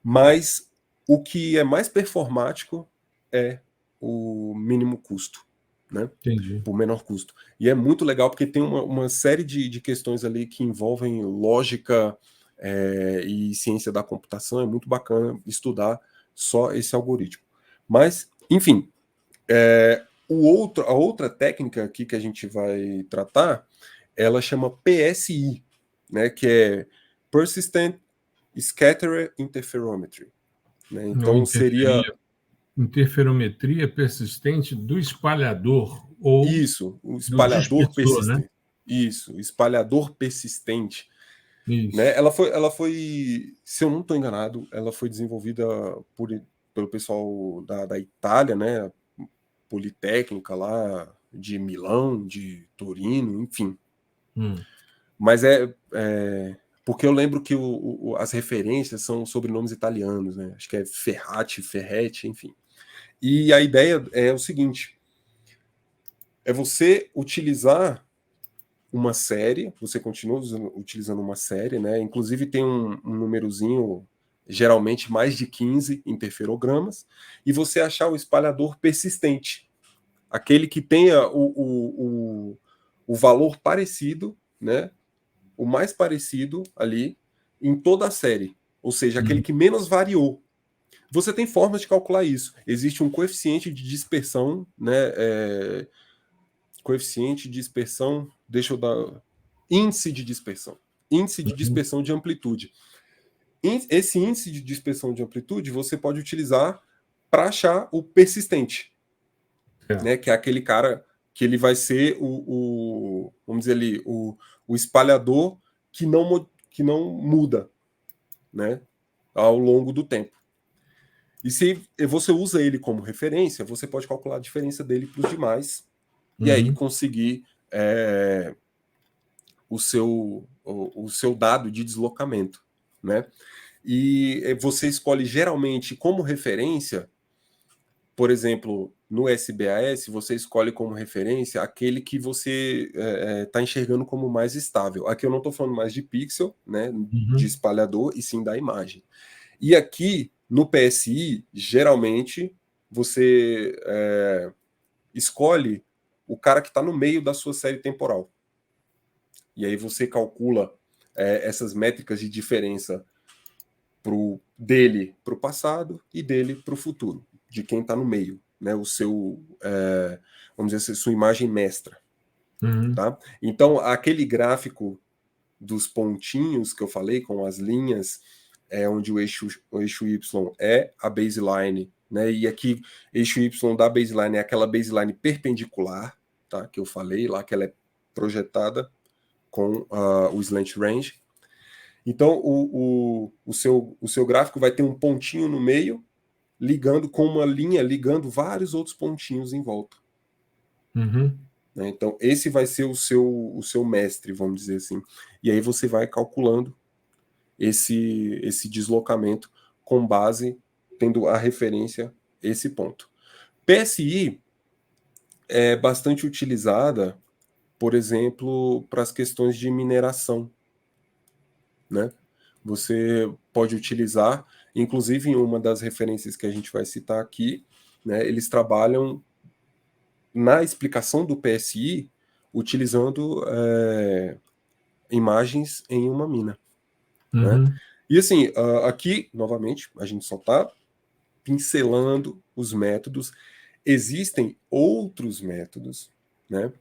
Speaker 2: Mas o que é mais performático é o mínimo custo, né?
Speaker 1: Entendi.
Speaker 2: Por menor custo. E é muito legal porque tem uma série de questões ali que envolvem lógica e ciência da computação. É muito bacana estudar só esse algoritmo. Mas, enfim, a outra técnica aqui que a gente vai tratar, ela chama PSI, né? Que é Persistent Scatter Interferometry. Né? Então seria
Speaker 1: interferometria persistente do espalhador ou
Speaker 2: isso, o
Speaker 1: do
Speaker 2: espalhador
Speaker 1: dispersor, né?
Speaker 2: persistente. Isso, espalhador persistente.
Speaker 1: Isso.
Speaker 2: Né? Ela foi, se eu não estou enganado, ela foi desenvolvida pelo pessoal da Itália, né? Politécnica lá de Milão, de Torino, enfim. Mas porque eu lembro que as referências são sobrenomes italianos, né? Acho que é Ferretti, enfim. E a ideia é o seguinte: é você utilizar uma série, você continua utilizando uma série, né? Inclusive tem um númerozinho, geralmente mais de 15 interferogramas, e você achar o espalhador persistente, aquele que tenha o valor parecido, né? O mais parecido ali em toda a série, ou seja, aquele que menos variou. Você tem formas de calcular isso. Existe um coeficiente de dispersão, né? Coeficiente de dispersão, deixa eu dar. Índice de dispersão. Índice de dispersão de amplitude. esse índice de dispersão de amplitude você pode utilizar para achar o persistente, né? Que é aquele cara que ele vai ser vamos dizer ali, o espalhador que não muda, né, ao longo do tempo. E se você usa ele como referência, você pode calcular a diferença dele para os demais e aí conseguir o seu dado de deslocamento, né? E você escolhe geralmente como referência, por exemplo, no SBAS, você escolhe como referência aquele que você está enxergando como mais estável. Aqui eu não estou falando mais de pixel, né, de espalhador, e sim da imagem. E aqui, no PSI, geralmente, você escolhe o cara que está no meio da sua série temporal. E aí você calcula essas métricas de diferença dele para o passado e dele para o futuro, de quem está no meio, né? O seu, vamos dizer assim, sua imagem mestra. Tá? Então, aquele gráfico dos pontinhos que eu falei, com as linhas, onde o eixo Y é a baseline, né? E aqui, eixo Y da baseline é aquela baseline perpendicular, tá? Que eu falei lá, que ela é projetada com o slant range. Então, o seu gráfico vai ter um pontinho no meio, ligando com uma linha, ligando vários outros pontinhos em volta. Né? Então, esse vai ser o seu mestre, vamos dizer assim. E aí você vai calculando esse deslocamento com base, tendo a referência esse ponto. PSI é bastante utilizada, por exemplo, para as questões de mineração, né? Você pode utilizar, inclusive em uma das referências que a gente vai citar aqui, né, eles trabalham na explicação do PSI utilizando imagens em uma mina. Né? E assim, aqui, novamente, a gente só está pincelando os métodos. Existem outros métodos, né?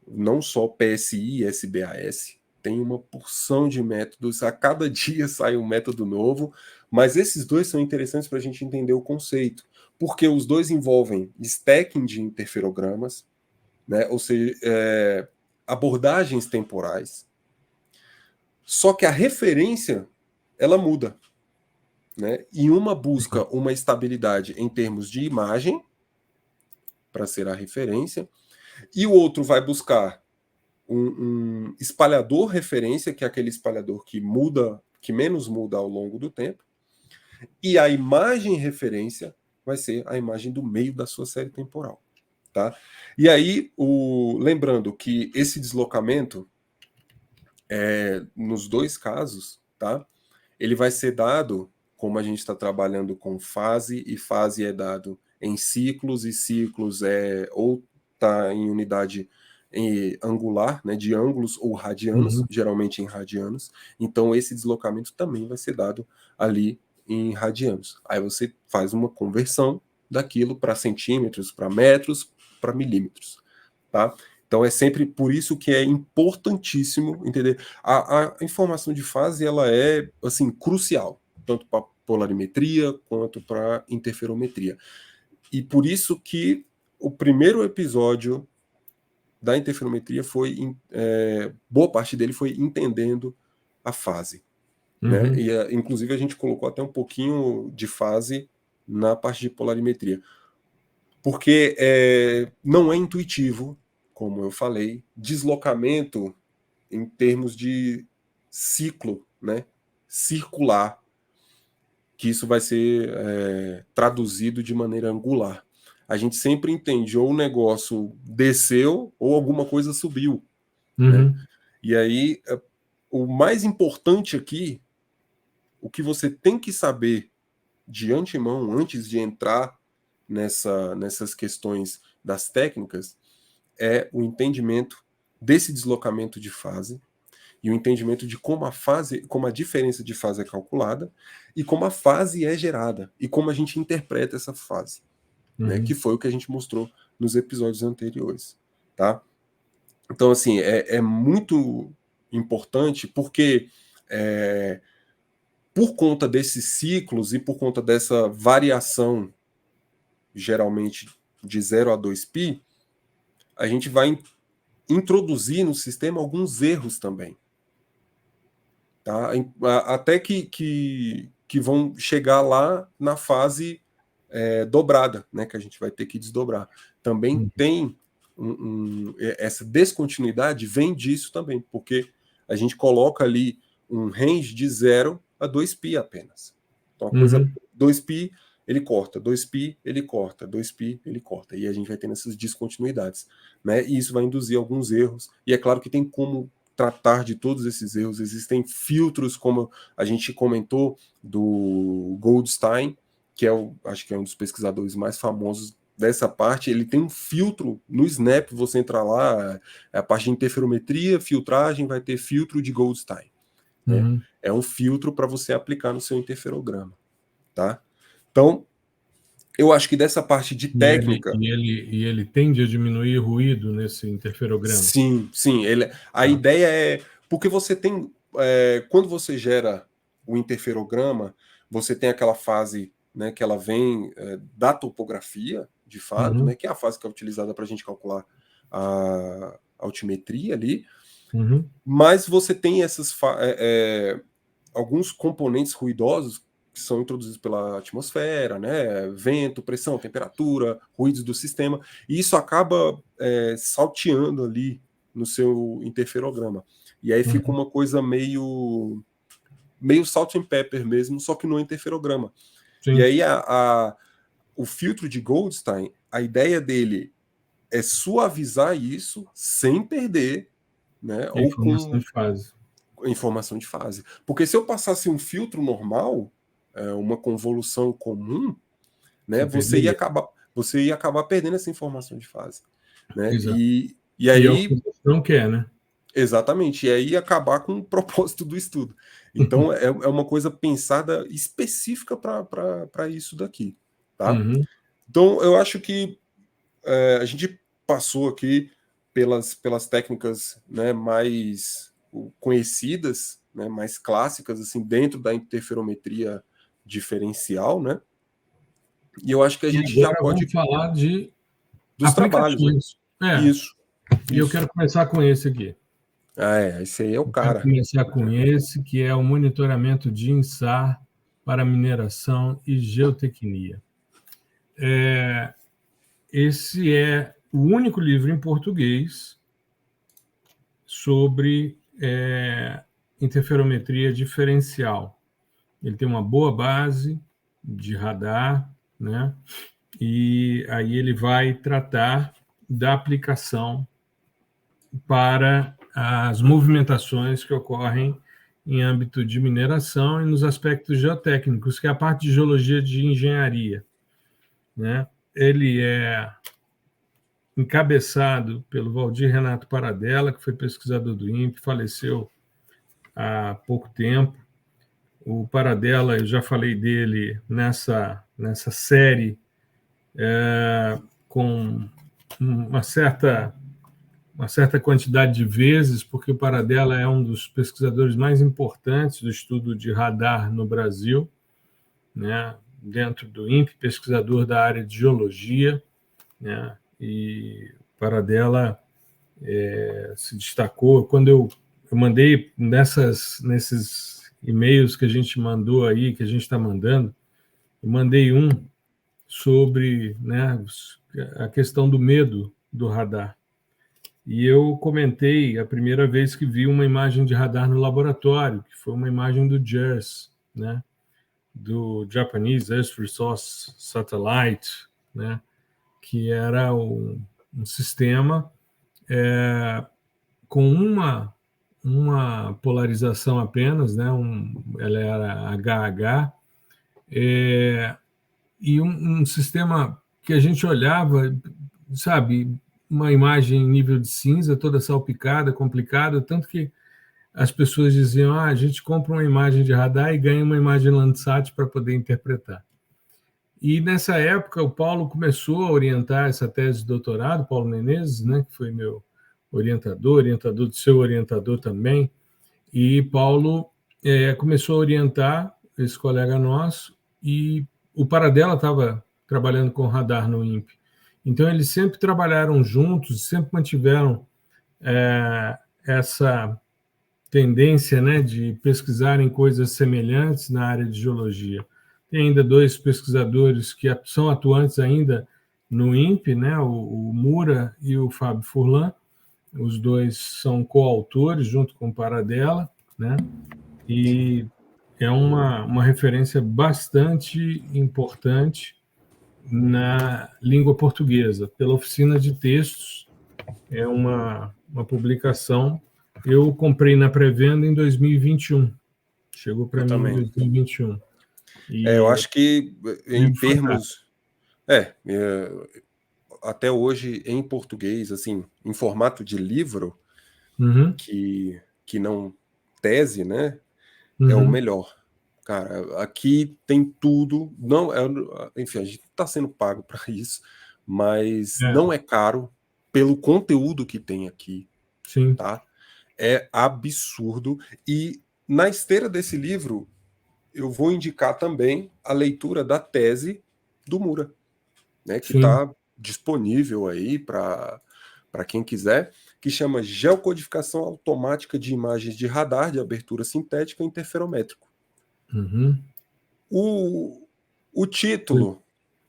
Speaker 2: Não só PSI e SBAS, tem uma porção de métodos, a cada dia sai um método novo, mas esses dois são interessantes para a gente entender o conceito, porque os dois envolvem stacking de interferogramas, né? Ou seja, abordagens temporais, só que a referência ela muda. Né? E uma busca uma estabilidade em termos de imagem, para ser a referência, e o outro vai buscar um espalhador referência, que é aquele espalhador que menos muda ao longo do tempo, e a imagem referência vai ser a imagem do meio da sua série temporal. Tá? E aí, lembrando que esse deslocamento, nos dois casos, tá? Ele vai ser dado, como a gente está trabalhando com fase, e fase é dado em ciclos, e ciclos ou está em unidade angular, né, de ângulos ou radianos, geralmente em radianos. Então, esse deslocamento também vai ser dado ali em radianos. Aí você faz uma conversão daquilo para centímetros, para metros, para milímetros. Tá? Então é sempre por isso que é importantíssimo entender. A informação de fase ela é assim crucial, tanto para polarimetria quanto para interferometria. E por isso que o primeiro episódio da interferometria boa parte dele foi entendendo a fase. Né? E inclusive a gente colocou até um pouquinho de fase na parte de polarimetria. Porque não é intuitivo, como eu falei, deslocamento em termos de ciclo, né, circular, que isso vai ser traduzido de maneira angular. A gente sempre entende ou o negócio desceu ou alguma coisa subiu. Né? E aí, o mais importante aqui, o que você tem que saber de antemão, antes de entrar nessas questões das técnicas, é o entendimento desse deslocamento de fase e o entendimento de como a diferença de fase é calculada e como a fase é gerada e como a gente interpreta essa fase, né, que foi o que a gente mostrou nos episódios anteriores, tá? Então, assim, é muito importante porque por conta desses ciclos e por conta dessa variação, geralmente de 0 a 2π, a gente vai introduzir no sistema alguns erros também. Tá? Até que vão chegar lá na fase dobrada, né, que a gente vai ter que desdobrar. Também tem essa descontinuidade, vem disso também, porque a gente coloca ali um range de 0 a 2π apenas. Então, a coisa 2π, ele corta, 2π, ele corta, 2π, ele corta. E a gente vai tendo essas descontinuidades, né? E isso vai induzir alguns erros. E é claro que tem como tratar de todos esses erros. Existem filtros, como a gente comentou, do Goldstein, que acho que é um dos pesquisadores mais famosos dessa parte. Ele tem um filtro no Snap, você entra lá, a parte de interferometria, filtragem, vai ter filtro de Goldstein. Né? É um filtro para você aplicar no seu interferograma. Tá? Então, eu acho que dessa parte de técnica...
Speaker 1: E ele tende a diminuir ruído nesse interferograma?
Speaker 2: Sim. A ideia é... Porque você tem... quando você gera o interferograma, você tem aquela fase, né, que ela vem da topografia, de fato, né, que é a fase que é utilizada para a gente calcular a altimetria ali, mas você tem alguns componentes ruidosos que são introduzidos pela atmosfera, né, vento, pressão, temperatura, ruídos do sistema, e isso acaba salteando ali no seu interferograma. E aí fica uma coisa meio salt and pepper mesmo, só que no interferograma. Sim. E aí o filtro de Goldstein, a ideia dele é suavizar isso sem perder, né, informação de fase. Porque se eu passasse um filtro normal, uma convolução comum, né, você ia acabar perdendo essa informação de fase. Né? E aí,
Speaker 1: é o que você não quer, né?
Speaker 2: Exatamente, e aí acabar com o propósito do estudo. Então, é uma coisa pensada específica para isso daqui. Tá? Então, eu acho que a gente passou aqui pelas técnicas, né, mais conhecidas, né, mais clássicas, assim, dentro da interferometria diferencial, né? E eu acho que a gente já pode...
Speaker 1: Vamos falar
Speaker 2: dos trabalhos.
Speaker 1: Isso. E eu quero começar com esse aqui.
Speaker 2: Esse aí é o cara.
Speaker 1: Quero começar com esse, que é o monitoramento de INSAR para mineração e geotecnia. Esse é o único livro em português sobre interferometria diferencial. Ele tem uma boa base de radar, né? E aí ele vai tratar da aplicação para as movimentações que ocorrem em âmbito de mineração e nos aspectos geotécnicos, que é a parte de geologia de engenharia, né? Ele é encabeçado pelo Valdir Renato Paradella, que foi pesquisador do INPE, faleceu há pouco tempo. O Paradella, eu já falei dele nessa série, com uma certa quantidade de vezes, porque o Paradella é um dos pesquisadores mais importantes do estudo de radar no Brasil, né? Dentro do INPE, pesquisador da área de geologia, né? E o Paradella se destacou. Quando eu mandei nesses e-mails que a gente mandou aí, que a gente está mandando, eu mandei um sobre, né, a questão do medo do radar. E eu comentei a primeira vez que vi uma imagem de radar no laboratório, que foi uma imagem do JERS, né, do Japanese Earth Resource Satellite, né, que era um sistema com uma polarização apenas, né, ela era HH, e um sistema que a gente olhava, sabe, uma imagem em nível de cinza, toda salpicada, complicada, tanto que as pessoas diziam, a gente compra uma imagem de radar e ganha uma imagem Landsat para poder interpretar. E nessa época o Paulo começou a orientar essa tese de doutorado, Paulo Menezes, né, que foi meu orientador do seu orientador também, e Paulo começou a orientar esse colega nosso, e o Paradela estava trabalhando com radar no INPE. Então, eles sempre trabalharam juntos, sempre mantiveram essa tendência, né, de pesquisarem coisas semelhantes na área de geologia. Tem ainda 2 pesquisadores que são atuantes ainda no INPE, né, o Mura e o Fábio Furlan. Os 2 são coautores, junto com o Paradela, né, e é uma referência bastante importante na língua portuguesa, pela oficina de textos. É uma publicação. Eu comprei na pré-venda em 2021. Chegou para mim em 2021.
Speaker 2: Eu acho que, em termos... até hoje, em português, assim, em formato de livro, que não tese, né? É o melhor. Cara, aqui tem tudo. Não, enfim, a gente está sendo pago para isso, mas não é caro pelo conteúdo que tem aqui.
Speaker 1: Sim.
Speaker 2: Tá? É absurdo. E na esteira desse livro, eu vou indicar também a leitura da tese do Mura, né, que está disponível aí para quem quiser, que chama Geocodificação Automática de Imagens de Radar de Abertura Sintética Interferométrico. O título,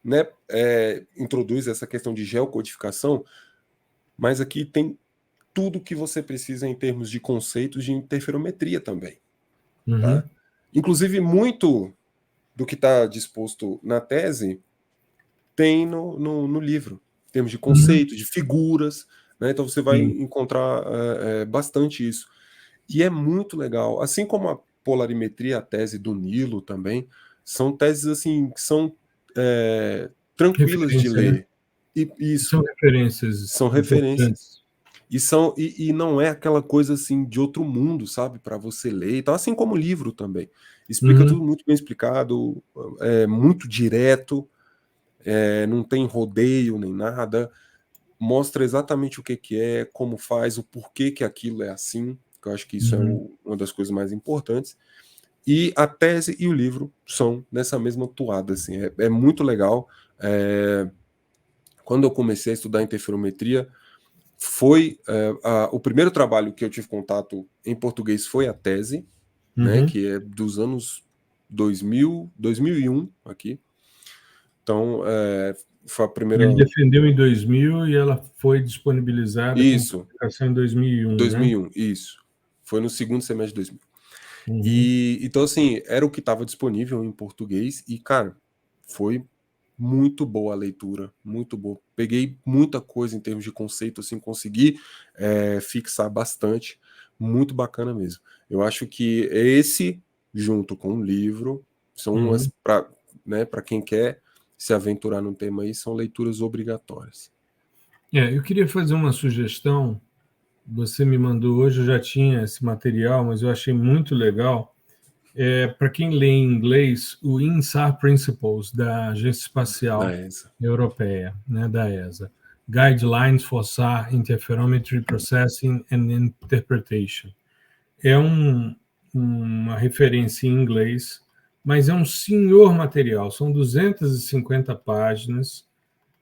Speaker 2: né, introduz essa questão de geocodificação, mas aqui tem tudo que você precisa em termos de conceitos de interferometria também. Tá? Inclusive, muito do que está disposto na tese tem no livro, em termos de conceitos, de figuras, né? Então você vai encontrar bastante isso. E é muito legal. Assim como a polarimetria, a tese do Nilo também, são teses assim, que são tranquilas de ler.
Speaker 1: Né? São referências.
Speaker 2: São referências. E não é aquela coisa assim de outro mundo, sabe, para você ler. Então, assim como o livro também. Explica tudo muito bem explicado, é muito direto, não tem rodeio nem nada. Mostra exatamente o que é, como faz, o porquê que aquilo é assim. Que eu acho que isso é uma das coisas mais importantes. E a tese e o livro são nessa mesma toada. Assim, é muito legal. Quando eu comecei a estudar interferometria, foi o primeiro trabalho que eu tive contato em português foi a tese, né, que é dos anos 2000, 2001 aqui. Então, foi a primeira...
Speaker 1: Ele defendeu em 2000 e ela foi disponibilizada
Speaker 2: Isso.
Speaker 1: com publicação em 2001,
Speaker 2: 2001,
Speaker 1: né?
Speaker 2: Isso. Foi no segundo semestre de 2000. E, então, assim, era o que estava disponível em português e, cara, foi muito boa a leitura, muito boa. Peguei muita coisa em termos de conceito, assim, consegui fixar bastante, muito bacana mesmo. Eu acho que esse, junto com o livro, são umas, para quem quer se aventurar no tema aí, são leituras obrigatórias.
Speaker 1: Eu queria fazer uma sugestão. Você me mandou hoje, eu já tinha esse material, mas eu achei muito legal. Para quem lê em inglês, o INSAR Principles, da Agência Espacial Europeia, né, da ESA. Guidelines for SAR Interferometry Processing and Interpretation. É uma referência em inglês, mas é um senhor material. São 250 páginas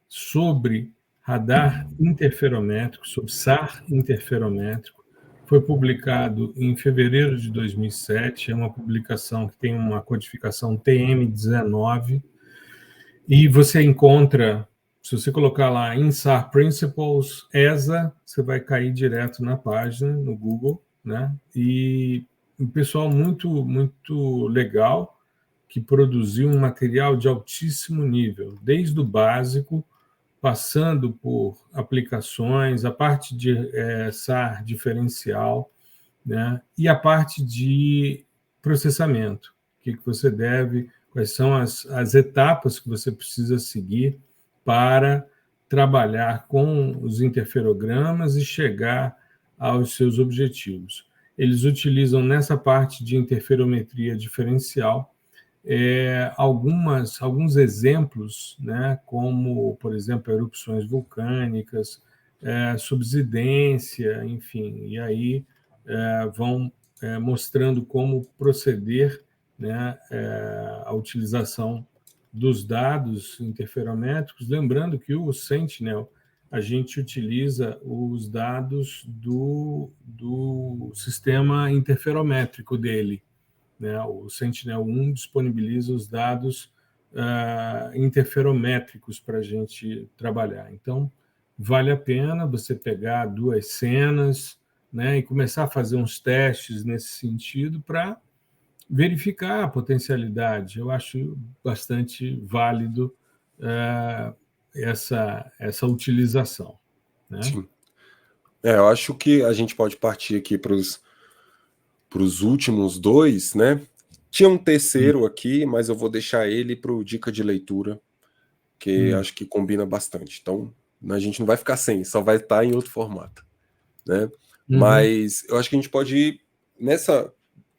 Speaker 1: sobre radar interferométrico, sobre SAR interferométrico. Foi publicado em fevereiro de 2007, é uma publicação que tem uma codificação TM19, e você encontra, se você colocar lá INSAR Principles ESA, você vai cair direto na página, no Google, né? E um pessoal muito legal, que produziu um material de altíssimo nível, desde o básico, passando por aplicações, a parte de SAR diferencial, né? E a parte de processamento. O que você deve, quais são as etapas que você precisa seguir para trabalhar com os interferogramas e chegar aos seus objetivos. Eles utilizam nessa parte de interferometria diferencial alguns exemplos, né, como, por exemplo, erupções vulcânicas, subsidência, enfim, e aí vão mostrando como proceder né, a utilização dos dados interferométricos, lembrando que o Sentinel, a gente utiliza os dados do sistema interferométrico dele, né? O Sentinel-1 disponibiliza os dados interferométricos para a gente trabalhar. Então, vale a pena você pegar 2 cenas, né, e começar a fazer uns testes nesse sentido para verificar a potencialidade. Eu acho bastante válido essa utilização, né?
Speaker 2: Sim. Eu acho que a gente pode partir aqui para os últimos 2, né? Tinha um terceiro aqui, mas eu vou deixar ele para o dica de leitura, que acho que combina bastante. Então, a gente não vai ficar sem, só vai estar em outro formato, né? Mas eu acho que a gente pode ir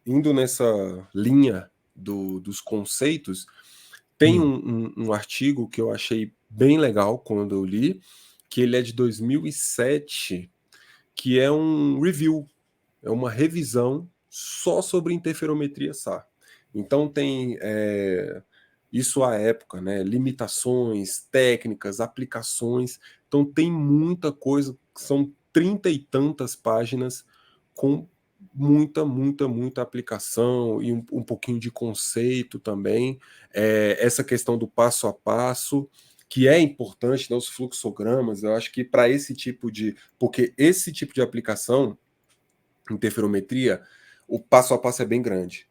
Speaker 2: indo nessa linha dos conceitos. Tem um artigo que eu achei bem legal quando eu li, que ele é de 2007, que é um review, é uma revisão só sobre interferometria SAR. Então tem isso à época, né? Limitações, técnicas, aplicações. Então tem muita coisa, são 30 e tantas páginas com muita aplicação e um pouquinho de conceito também. Essa questão do passo a passo, que é importante, né, os fluxogramas, eu acho que para esse tipo de... Porque esse tipo de aplicação, interferometria, o passo a passo é bem grande,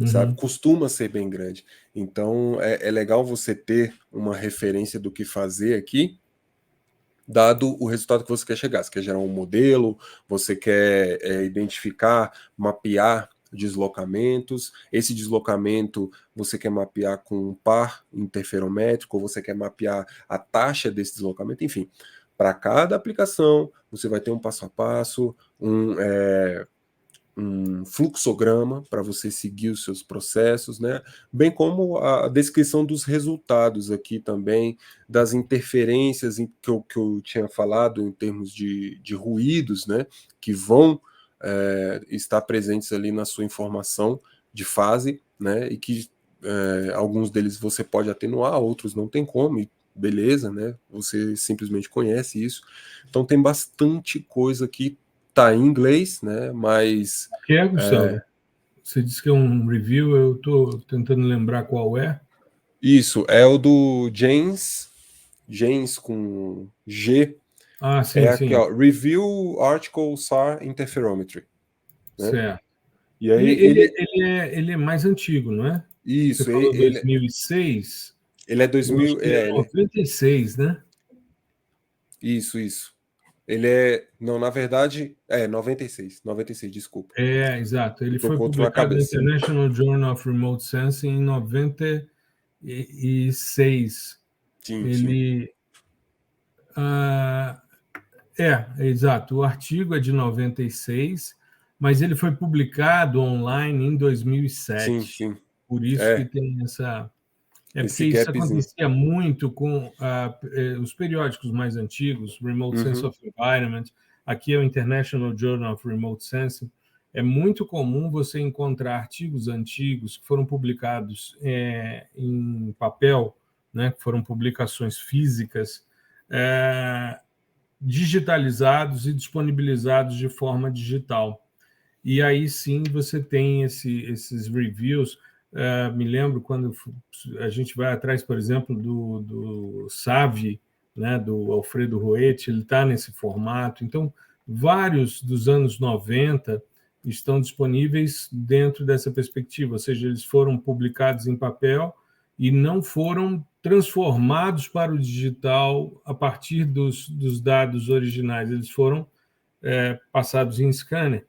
Speaker 2: sabe? Costuma ser bem grande. Então, é legal você ter uma referência do que fazer aqui, dado o resultado que você quer chegar. Você quer gerar um modelo, você quer identificar, mapear deslocamentos. Esse deslocamento você quer mapear com um par interferométrico, ou você quer mapear a taxa desse deslocamento, enfim. Para cada aplicação, você vai ter um passo a passo, um fluxograma para você seguir os seus processos, né? Bem como a descrição dos resultados aqui também, das interferências que eu tinha falado em termos de ruídos, né? Que vão estar presentes ali na sua informação de fase, né? E que alguns deles você pode atenuar, outros não tem como, e beleza, né? Você simplesmente conhece isso. Então tem bastante coisa aqui. Tá em inglês, né? Mas.
Speaker 1: Que é, Gustavo? Você disse que é um review, eu estou tentando lembrar qual é.
Speaker 2: Isso, é o do James com G.
Speaker 1: Sim,
Speaker 2: aqui,
Speaker 1: sim.
Speaker 2: ó, Review Article SAR Interferometry. Né?
Speaker 1: Certo.
Speaker 2: E aí
Speaker 1: Ele é mais antigo, não é? Você
Speaker 2: Isso,
Speaker 1: falou 2006.
Speaker 2: ele é
Speaker 1: Eu acho
Speaker 2: 2000.
Speaker 1: que ele é 96, né?
Speaker 2: Isso. Ele é. Não, na verdade, 96, desculpa.
Speaker 1: Exato. Ele
Speaker 2: Eu tô
Speaker 1: foi
Speaker 2: com outro na
Speaker 1: publicado no
Speaker 2: cabeça.
Speaker 1: International Journal of Remote Sensing em 96.
Speaker 2: Sim.
Speaker 1: Ele. Exato. O artigo é de 96, mas ele foi publicado online em 2007.
Speaker 2: Sim.
Speaker 1: Por isso que tem essa.
Speaker 2: Esse
Speaker 1: Porque isso
Speaker 2: gapzinho.
Speaker 1: acontecia muito com os periódicos mais antigos, Remote Sense of Environment, aqui é o International Journal of Remote Sensing. É muito comum você encontrar artigos antigos que foram publicados em papel, né, que foram publicações físicas, digitalizados e disponibilizados de forma digital. E aí sim você tem esses reviews. Me lembro quando a gente vai atrás, por exemplo, do Savi, né, do Alfredo Roetti, ele está nesse formato. Então, vários dos anos 90 estão disponíveis dentro dessa perspectiva, ou seja, eles foram publicados em papel e não foram transformados para o digital a partir dos dados originais, eles foram passados em scanner.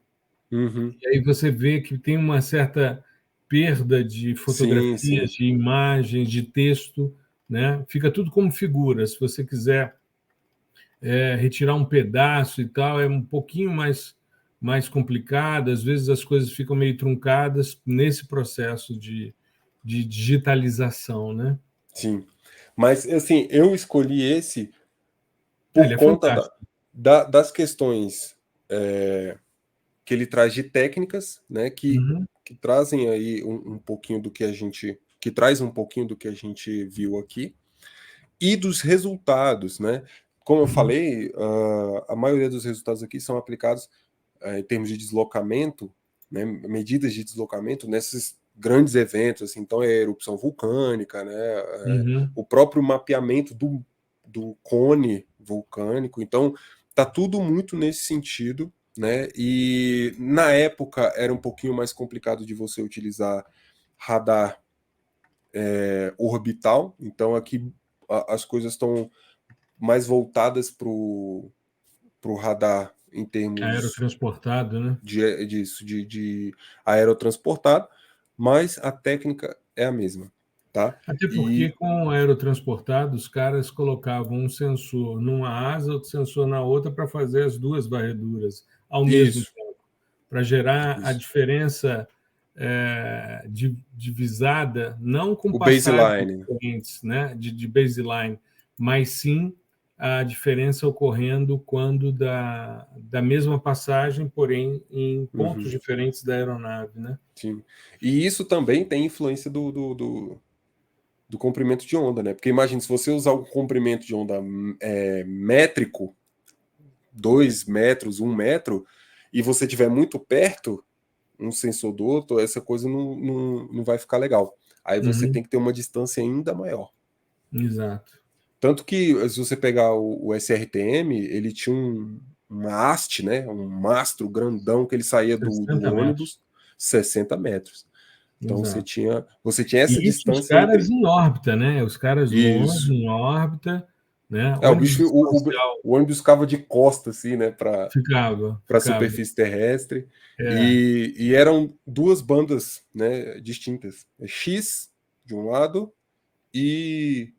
Speaker 1: E aí você vê que tem uma certa perda de fotografias, de imagens, de texto, né? Fica tudo como figura. Se você quiser retirar um pedaço e tal, é um pouquinho mais complicado. Às vezes as coisas ficam meio truncadas nesse processo de digitalização, né?
Speaker 2: Sim. Mas, assim, eu escolhi esse por conta das questões que ele traz de técnicas, né, que que trazem aí um pouquinho do que a gente, que traz um pouquinho do que a gente viu aqui, e dos resultados, né? Como eu falei, a maioria dos resultados aqui são aplicados em termos de deslocamento, né, medidas de deslocamento nesses grandes eventos, assim, então é erupção vulcânica, né, o próprio mapeamento do cone vulcânico, então tá tudo muito nesse sentido, né, e na época era um pouquinho mais complicado de você utilizar radar orbital, então aqui as coisas estão mais voltadas para o radar em termos
Speaker 1: aerotransportado, né?
Speaker 2: de aerotransportado, mas a técnica é a mesma, tá?
Speaker 1: Até porque com aerotransportado os caras colocavam um sensor numa asa, outro sensor na outra para fazer as duas varreduras ao mesmo tempo, para gerar a diferença divisada, não com passagens diferentes, né, de baseline, mas sim a diferença ocorrendo quando da mesma passagem, porém em pontos diferentes da aeronave, né?
Speaker 2: Sim. E isso também tem influência do comprimento de onda, né? Porque imagine, se você usar um comprimento de onda métrico, 2 metros, 1 metro, e você estiver muito perto, um sensor do outro, essa coisa não vai ficar legal. Aí você tem que ter uma distância ainda maior.
Speaker 1: Exato.
Speaker 2: Tanto que, se você pegar o SRTM, ele tinha uma haste, né? Um mastro grandão que ele saía do ônibus, 60 metros. Então você tinha essa
Speaker 1: e isso
Speaker 2: distância
Speaker 1: os caras
Speaker 2: entre...
Speaker 1: em órbita, né? Os caras longe, em órbita, né?
Speaker 2: O ônibus ficava de costa, assim, né? Para a superfície terrestre. E eram duas bandas, né, distintas. X de um lado e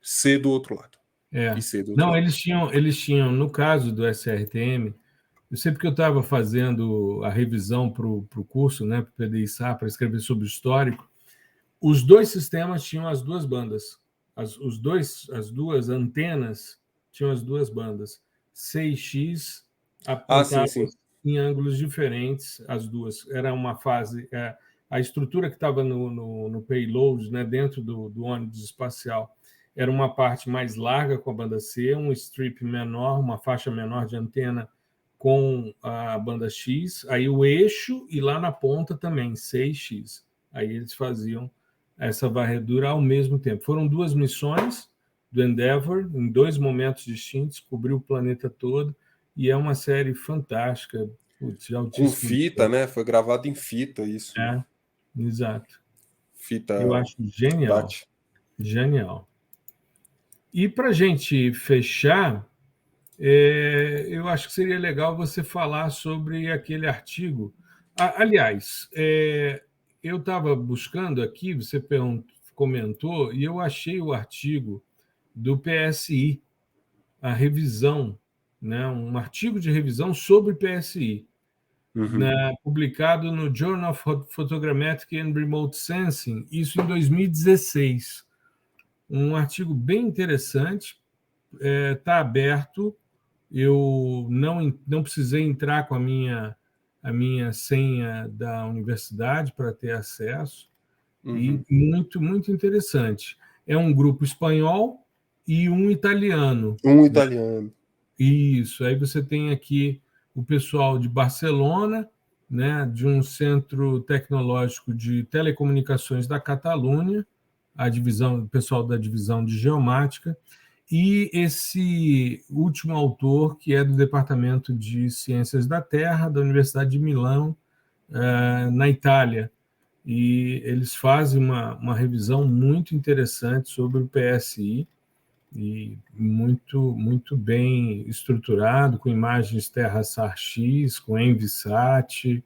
Speaker 2: C do outro lado.
Speaker 1: Não, eles tinham, no caso do SRTM, eu sei porque eu estava fazendo a revisão para o curso, né, para o PDI-SA, para escrever sobre o histórico, os dois sistemas tinham as duas bandas, as duas antenas tinham as duas bandas, C e X apontadas em ângulos diferentes, as duas. Era uma fase... a estrutura que estava no payload, né, dentro do ônibus espacial, era uma parte mais larga com a banda C, um strip menor, uma faixa menor de antena com a banda X, aí o eixo e lá na ponta também, C e X. Aí eles faziam essa varredura ao mesmo tempo. Foram duas missões do Endeavour, em 2 momentos distintos, cobriu o planeta todo, e é uma série fantástica.
Speaker 2: Com fita, né? Foi gravado em fita isso.
Speaker 1: Exato.
Speaker 2: Fita.
Speaker 1: Eu acho genial. Genial. E para a gente fechar, eu acho que seria legal você falar sobre aquele artigo. Aliás, eu estava buscando aqui, você comentou, e eu achei o artigo do PSI, a revisão, né, um artigo de revisão sobre PSI, publicado no Journal of Photogrammetric and Remote Sensing, isso em 2016. Um artigo bem interessante, está aberto. Eu não precisei entrar com a minha senha da universidade para ter acesso, e muito, muito interessante. É um grupo espanhol e um italiano.
Speaker 2: Um italiano.
Speaker 1: Isso. Aí você tem aqui o pessoal de Barcelona, né, de um centro tecnológico de telecomunicações da Catalunha, o pessoal da divisão de geomática, e esse último autor, que é do Departamento de Ciências da Terra, da Universidade de Milão, na Itália. E eles fazem uma revisão muito interessante sobre o PSI, e muito, muito bem estruturado, com imagens Terra-SAR-X, com Envisat,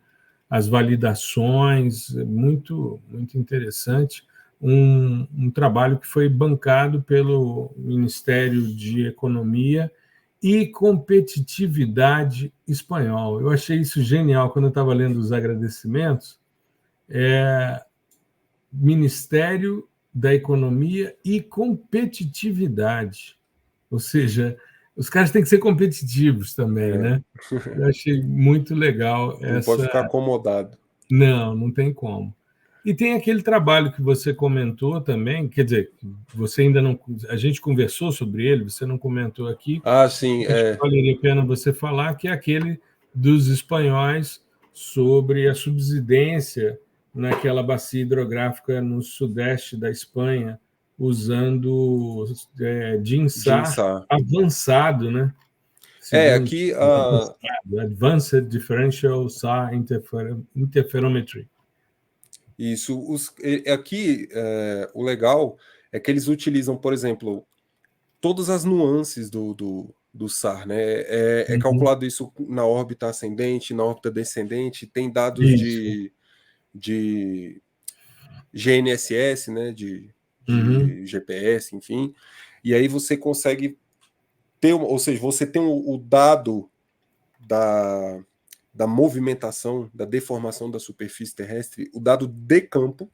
Speaker 1: as validações, muito, muito interessante. Um trabalho que foi bancado pelo Ministério de Economia e Competitividade espanhol. Eu achei isso genial quando eu estava lendo os agradecimentos. Ministério da Economia e Competitividade. Ou seja, os caras têm que ser competitivos também, né? Eu achei muito legal
Speaker 2: Não pode ficar acomodado.
Speaker 1: Não tem como. E tem aquele trabalho que você comentou também, quer dizer, você ainda não. A gente conversou sobre ele, você não comentou aqui.
Speaker 2: Ah, sim,
Speaker 1: Acho que valeria a pena você falar, que é aquele dos espanhóis sobre a subsidência naquela bacia hidrográfica no sudeste da Espanha, usando DIN-SAR
Speaker 2: Dinsar.
Speaker 1: avançado, né? Segundo
Speaker 2: Aqui
Speaker 1: Advanced Differential SAR Interferometry.
Speaker 2: isso. Aqui o legal é que eles utilizam, por exemplo, todas as nuances do SAR, né? É calculado isso na órbita ascendente, na órbita descendente, tem dados
Speaker 1: Isso.
Speaker 2: de GNSS, né? De GPS, enfim. E aí você consegue ter, ou seja, você tem o dado da movimentação, da deformação da superfície terrestre, o dado de campo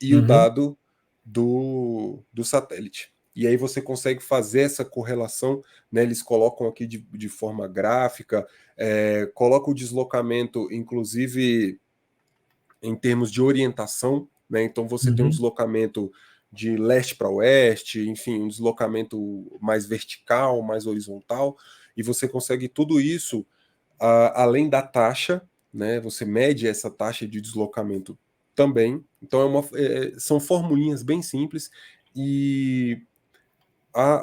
Speaker 2: e o dado do satélite. E aí você consegue fazer essa correlação, né? Eles colocam aqui de forma gráfica, coloca o deslocamento, inclusive em termos de orientação, né? Então você tem um deslocamento de leste para oeste, enfim, um deslocamento mais vertical, mais horizontal, e você consegue tudo isso além da taxa, né? Você mede essa taxa de deslocamento também. Então são formulinhas bem simples e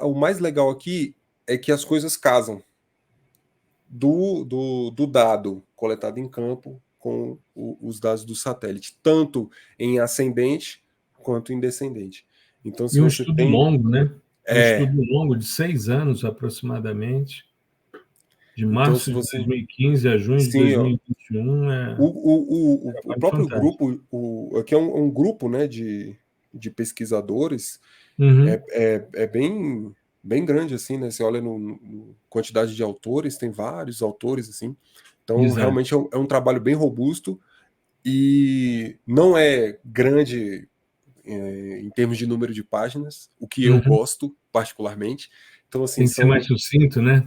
Speaker 2: o mais legal aqui é que as coisas casam do dado coletado em campo com os dados do satélite, tanto em ascendente quanto em descendente. Então, se
Speaker 1: E um
Speaker 2: você
Speaker 1: estudo
Speaker 2: tem.
Speaker 1: longo, né? Um estudo longo de 6 anos aproximadamente, de
Speaker 2: Então,
Speaker 1: março
Speaker 2: se
Speaker 1: de
Speaker 2: você.
Speaker 1: 2015 a junho de
Speaker 2: Sim, ó,
Speaker 1: 2021.
Speaker 2: o
Speaker 1: Trabalho
Speaker 2: próprio
Speaker 1: fantástico.
Speaker 2: grupo, aqui é um grupo, né, de pesquisadores, é bem grande, assim, né? Você olha no quantidade de autores, tem vários autores, assim. Então,
Speaker 1: Exato.
Speaker 2: realmente é um trabalho bem robusto e não é grande em termos de número de páginas, o que eu gosto particularmente. Então, assim,
Speaker 1: Tem que ser mais sucinto, né?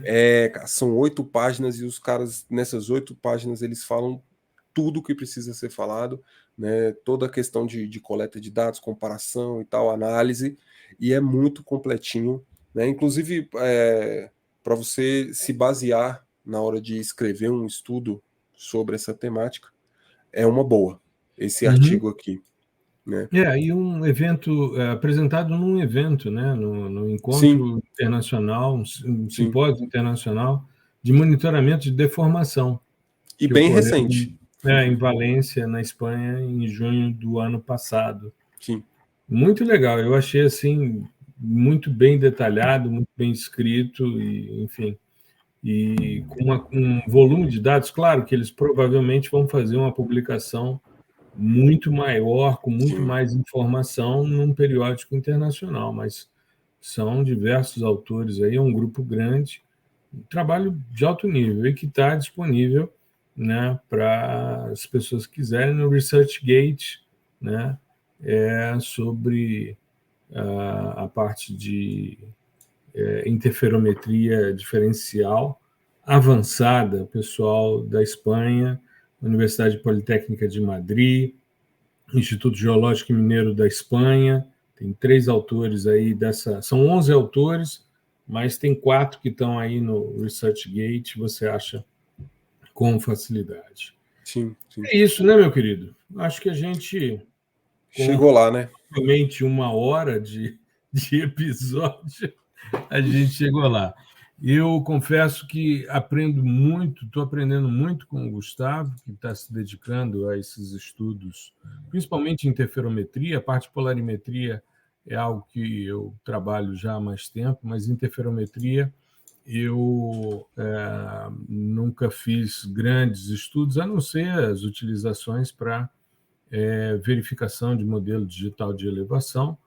Speaker 2: são 8 páginas e os caras, nessas 8 páginas, eles falam tudo o que precisa ser falado, né? Toda a questão de coleta de dados, comparação e tal, análise, e é muito completinho, né? Inclusive, para você se basear na hora de escrever um estudo sobre essa temática, é uma boa esse artigo aqui, né?
Speaker 1: E um evento apresentado num evento, né? No
Speaker 2: Sim,
Speaker 1: encontro internacional, um
Speaker 2: sim.
Speaker 1: simpósio internacional de monitoramento de deformação,
Speaker 2: E
Speaker 1: que
Speaker 2: bem
Speaker 1: ocorreu
Speaker 2: recente.
Speaker 1: em Valência, na Espanha, em junho do ano passado.
Speaker 2: Sim.
Speaker 1: Muito legal, eu achei assim muito bem detalhado, muito bem escrito e, enfim, e com um volume de dados, claro que eles provavelmente vão fazer uma publicação muito maior, com muito
Speaker 2: Sim.
Speaker 1: mais informação num periódico internacional, mas são diversos autores aí, é um grupo grande, um trabalho de alto nível e que está disponível, né, para as pessoas que quiserem no ResearchGate, né, sobre a parte de interferometria diferencial avançada, pessoal da Espanha, Universidade Politécnica de Madrid, Instituto Geológico e Mineiro da Espanha. Tem 3 autores aí são 11 autores, mas tem 4 que estão aí no ResearchGate, você acha com facilidade.
Speaker 2: Sim, sim.
Speaker 1: É isso, né, meu querido? Acho que a gente, com
Speaker 2: Chegou lá, né?
Speaker 1: somente 1 hora de episódio, a gente chegou lá. Eu confesso que aprendo muito, estou aprendendo muito com o Gustavo, que está se dedicando a esses estudos, principalmente interferometria. A parte de polarimetria é algo que eu trabalho já há mais tempo, mas interferometria eu nunca fiz grandes estudos, a não ser as utilizações para verificação de modelo digital de elevação,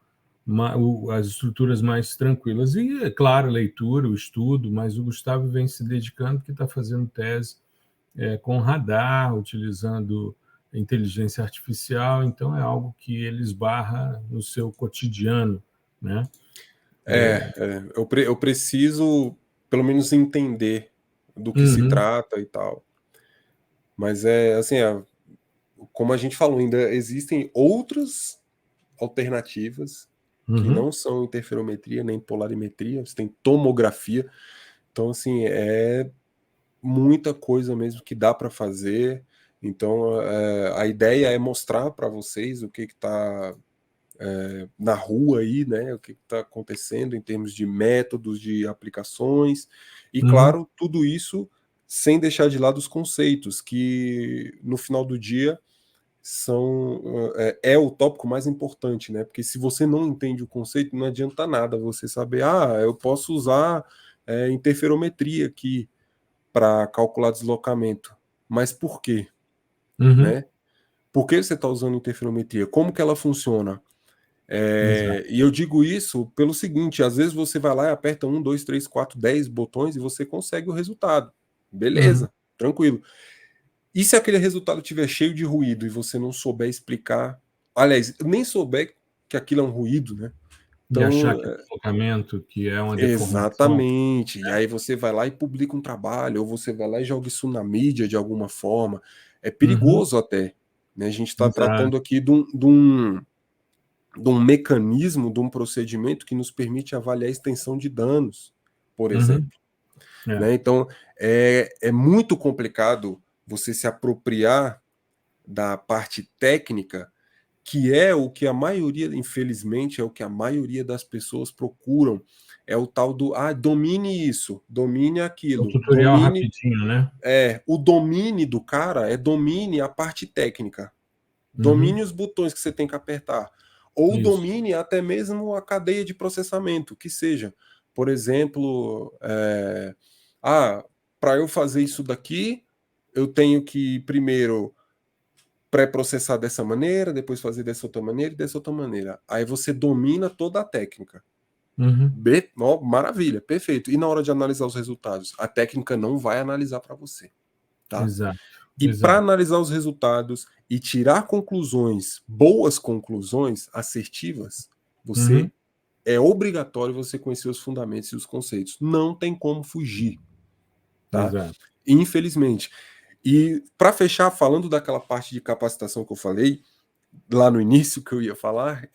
Speaker 1: as estruturas mais tranquilas. E, é claro, a leitura, o estudo, mas o Gustavo vem se dedicando, porque está fazendo tese com radar, utilizando inteligência artificial, então é algo que ele esbarra no seu cotidiano, né?
Speaker 2: Eu preciso, pelo menos, entender do que se trata e tal. Mas assim, como a gente falou, ainda existem outras alternativas que não são interferometria nem polarimetria, você tem tomografia. Então, assim, é muita coisa mesmo que dá para fazer. Então, a ideia é mostrar para vocês o que está na rua aí, né? O que está acontecendo em termos de métodos, de aplicações. E, claro, tudo isso sem deixar de lado os conceitos, que no final do dia é o tópico mais importante, né? Porque se você não entende o conceito, não adianta nada você saber, eu posso usar interferometria aqui para calcular deslocamento. Mas por quê? Né? Por que você está usando interferometria? Como que ela funciona? E eu digo isso pelo seguinte, às vezes você vai lá e aperta 1, 2, 3, 4, 10 botões e você consegue o resultado. Beleza, tranquilo. E se aquele resultado estiver cheio de ruído e você não souber explicar, aliás, nem souber que aquilo é um ruído, né?
Speaker 1: Então, e achar que é deslocamento, que é uma deformação.
Speaker 2: Exatamente. E aí você vai lá e publica um trabalho, ou você vai lá e joga isso na mídia de alguma forma. É perigoso até. Né? A gente está tratando aqui de um mecanismo, de um procedimento que nos permite avaliar a extensão de danos, por exemplo. Né? Então, é muito complicado você se apropriar da parte técnica, que é o que a maioria, infelizmente, é o que a maioria das pessoas procuram. É o tal do, domine isso, domine aquilo.
Speaker 1: O tutorial rapidinho, né?
Speaker 2: O domine do cara domine a parte técnica. Domine os botões que você tem que apertar. Ou domine até mesmo a cadeia de processamento, que seja. Por exemplo, para eu fazer isso daqui, eu tenho que primeiro pré-processar dessa maneira, depois fazer dessa outra maneira e dessa outra maneira. Aí você domina toda a técnica. Maravilha, perfeito. E na hora de analisar os resultados, a técnica não vai analisar para você. Tá?
Speaker 1: Exato.
Speaker 2: E para analisar os resultados e tirar conclusões, boas conclusões, assertivas, você é obrigatório você conhecer os fundamentos e os conceitos. Não tem como fugir. Tá? Infelizmente. E para fechar, falando daquela parte de capacitação que eu falei, lá no início que eu ia falar,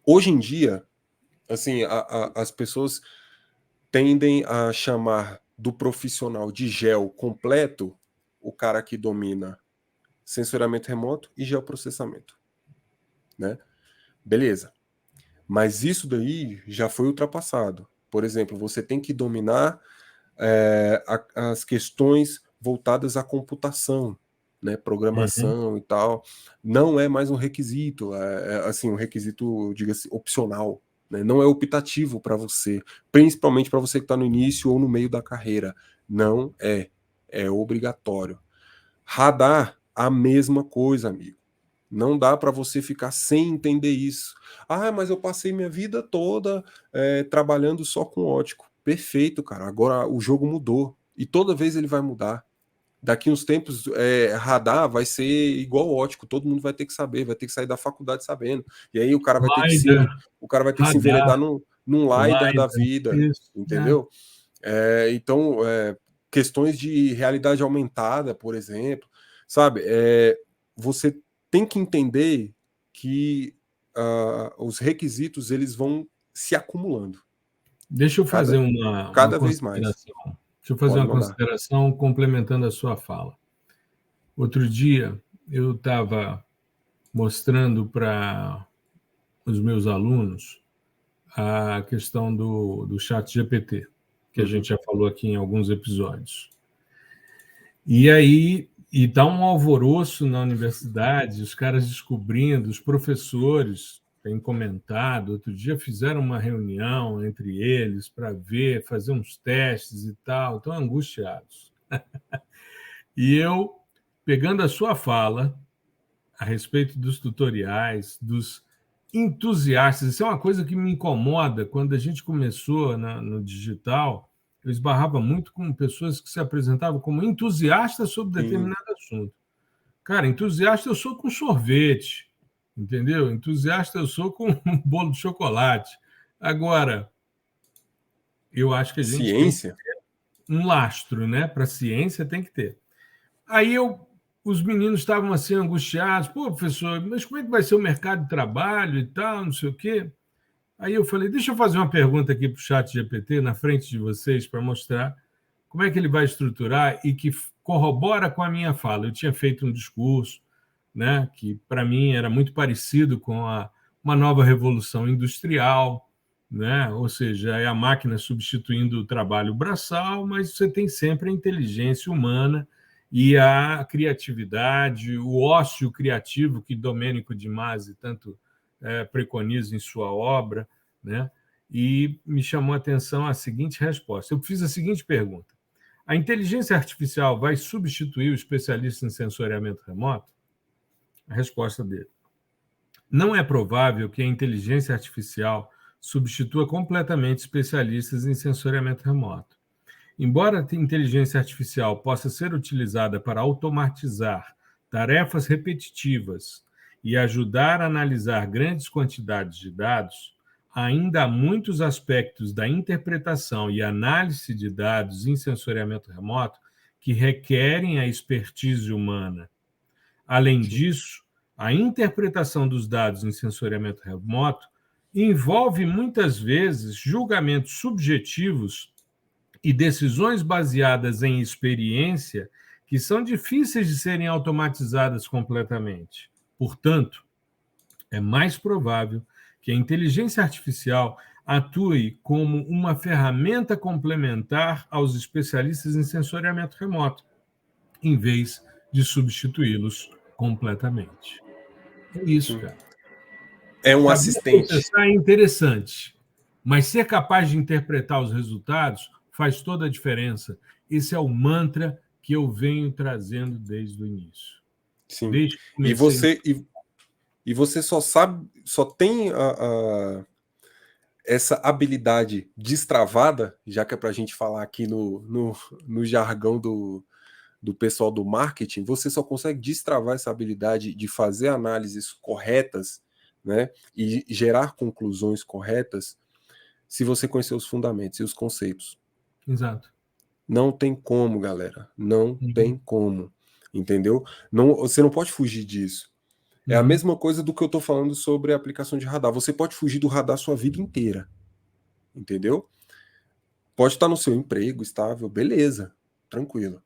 Speaker 2: hoje em dia, assim, as pessoas tendem a chamar do profissional de gel completo o cara que domina sensoramento remoto e geoprocessamento. Né? Beleza. Mas isso daí já foi ultrapassado. Por exemplo, você tem que dominar as questões voltadas à computação, né, programação e tal. Não é mais um requisito, assim, um requisito, diga-se, opcional. Né? Não é optativo para você, principalmente para você que está no início ou no meio da carreira. Não é. É obrigatório. Radar, a mesma coisa, amigo. Não dá para você ficar sem entender isso. Mas eu passei minha vida toda trabalhando só com ótico. Perfeito, cara. Agora o jogo mudou. E toda vez ele vai mudar. Daqui uns tempos, radar vai ser igual ótico. Todo mundo vai ter que saber, vai ter que sair da faculdade sabendo. E aí o cara vai ter que se enveredar num LiDAR da vida. Isso, entendeu? Então, questões de realidade aumentada, por exemplo. Sabe? Você tem que entender que os requisitos eles vão se acumulando.
Speaker 1: Deixa eu fazer
Speaker 2: cada vez mais.
Speaker 1: Deixa eu fazer uma consideração complementando a sua fala. Outro dia eu estava mostrando para os meus alunos a questão do chat GPT, que a gente já falou aqui em alguns episódios. E aí está um alvoroço na universidade, os caras descobrindo, os professores têm comentado, outro dia fizeram uma reunião entre eles para ver, fazer uns testes e tal, estão angustiados. E eu, pegando a sua fala a respeito dos tutoriais, dos entusiastas, isso é uma coisa que me incomoda. Quando a gente começou no digital, eu esbarrava muito com pessoas que se apresentavam como entusiastas sobre determinado assunto. Cara, entusiasta eu sou com sorvete, entendeu? Entusiasta eu sou com um bolo de chocolate. Agora, eu acho que a gente
Speaker 2: ciência
Speaker 1: tem que ter um lastro, né? Para a ciência tem que ter. Aí eu os meninos estavam assim angustiados. Pô, professor, mas como é que vai ser o mercado de trabalho e tal, não sei o quê? Aí eu falei, deixa eu fazer uma pergunta aqui para o chat GPT, na frente de vocês, para mostrar como é que ele vai estruturar e que corrobora com a minha fala. Eu tinha feito um discurso, né, que para mim era muito parecido com uma nova revolução industrial, né? Ou seja, é a máquina substituindo o trabalho braçal, mas você tem sempre a inteligência humana e a criatividade, o ócio criativo que Domênico de Masi tanto preconiza em sua obra, né? E me chamou a atenção a seguinte resposta. Eu fiz a seguinte pergunta: a inteligência artificial vai substituir o especialista em sensoriamento remoto? A resposta dele: não é provável que a inteligência artificial substitua completamente especialistas em sensoriamento remoto. Embora a inteligência artificial possa ser utilizada para automatizar tarefas repetitivas e ajudar a analisar grandes quantidades de dados, ainda há muitos aspectos da interpretação e análise de dados em sensoriamento remoto que requerem a expertise humana. Além disso, a interpretação dos dados em sensoriamento remoto envolve muitas vezes julgamentos subjetivos e decisões baseadas em experiência que são difíceis de serem automatizadas completamente. Portanto, é mais provável que a inteligência artificial atue como uma ferramenta complementar aos especialistas em sensoriamento remoto, em vez de substituí-los completamente. É isso, cara.
Speaker 2: É um assistente.
Speaker 1: Processar é interessante, mas ser capaz de interpretar os resultados faz toda a diferença. Esse é o mantra que eu venho trazendo desde o início.
Speaker 2: Sim. E você só tem essa habilidade destravada, já que é para a gente falar aqui no jargão do pessoal do marketing, você só consegue destravar essa habilidade de fazer análises corretas, né, e gerar conclusões corretas se você conhecer os fundamentos e os conceitos.
Speaker 1: Exato.
Speaker 2: Não tem como, galera. Não tem como. Entendeu? Você não pode fugir disso. É a mesma coisa do que eu estou falando sobre a aplicação de radar. Você pode fugir do radar sua vida inteira. Entendeu? Pode estar no seu emprego estável, beleza, tranquilo.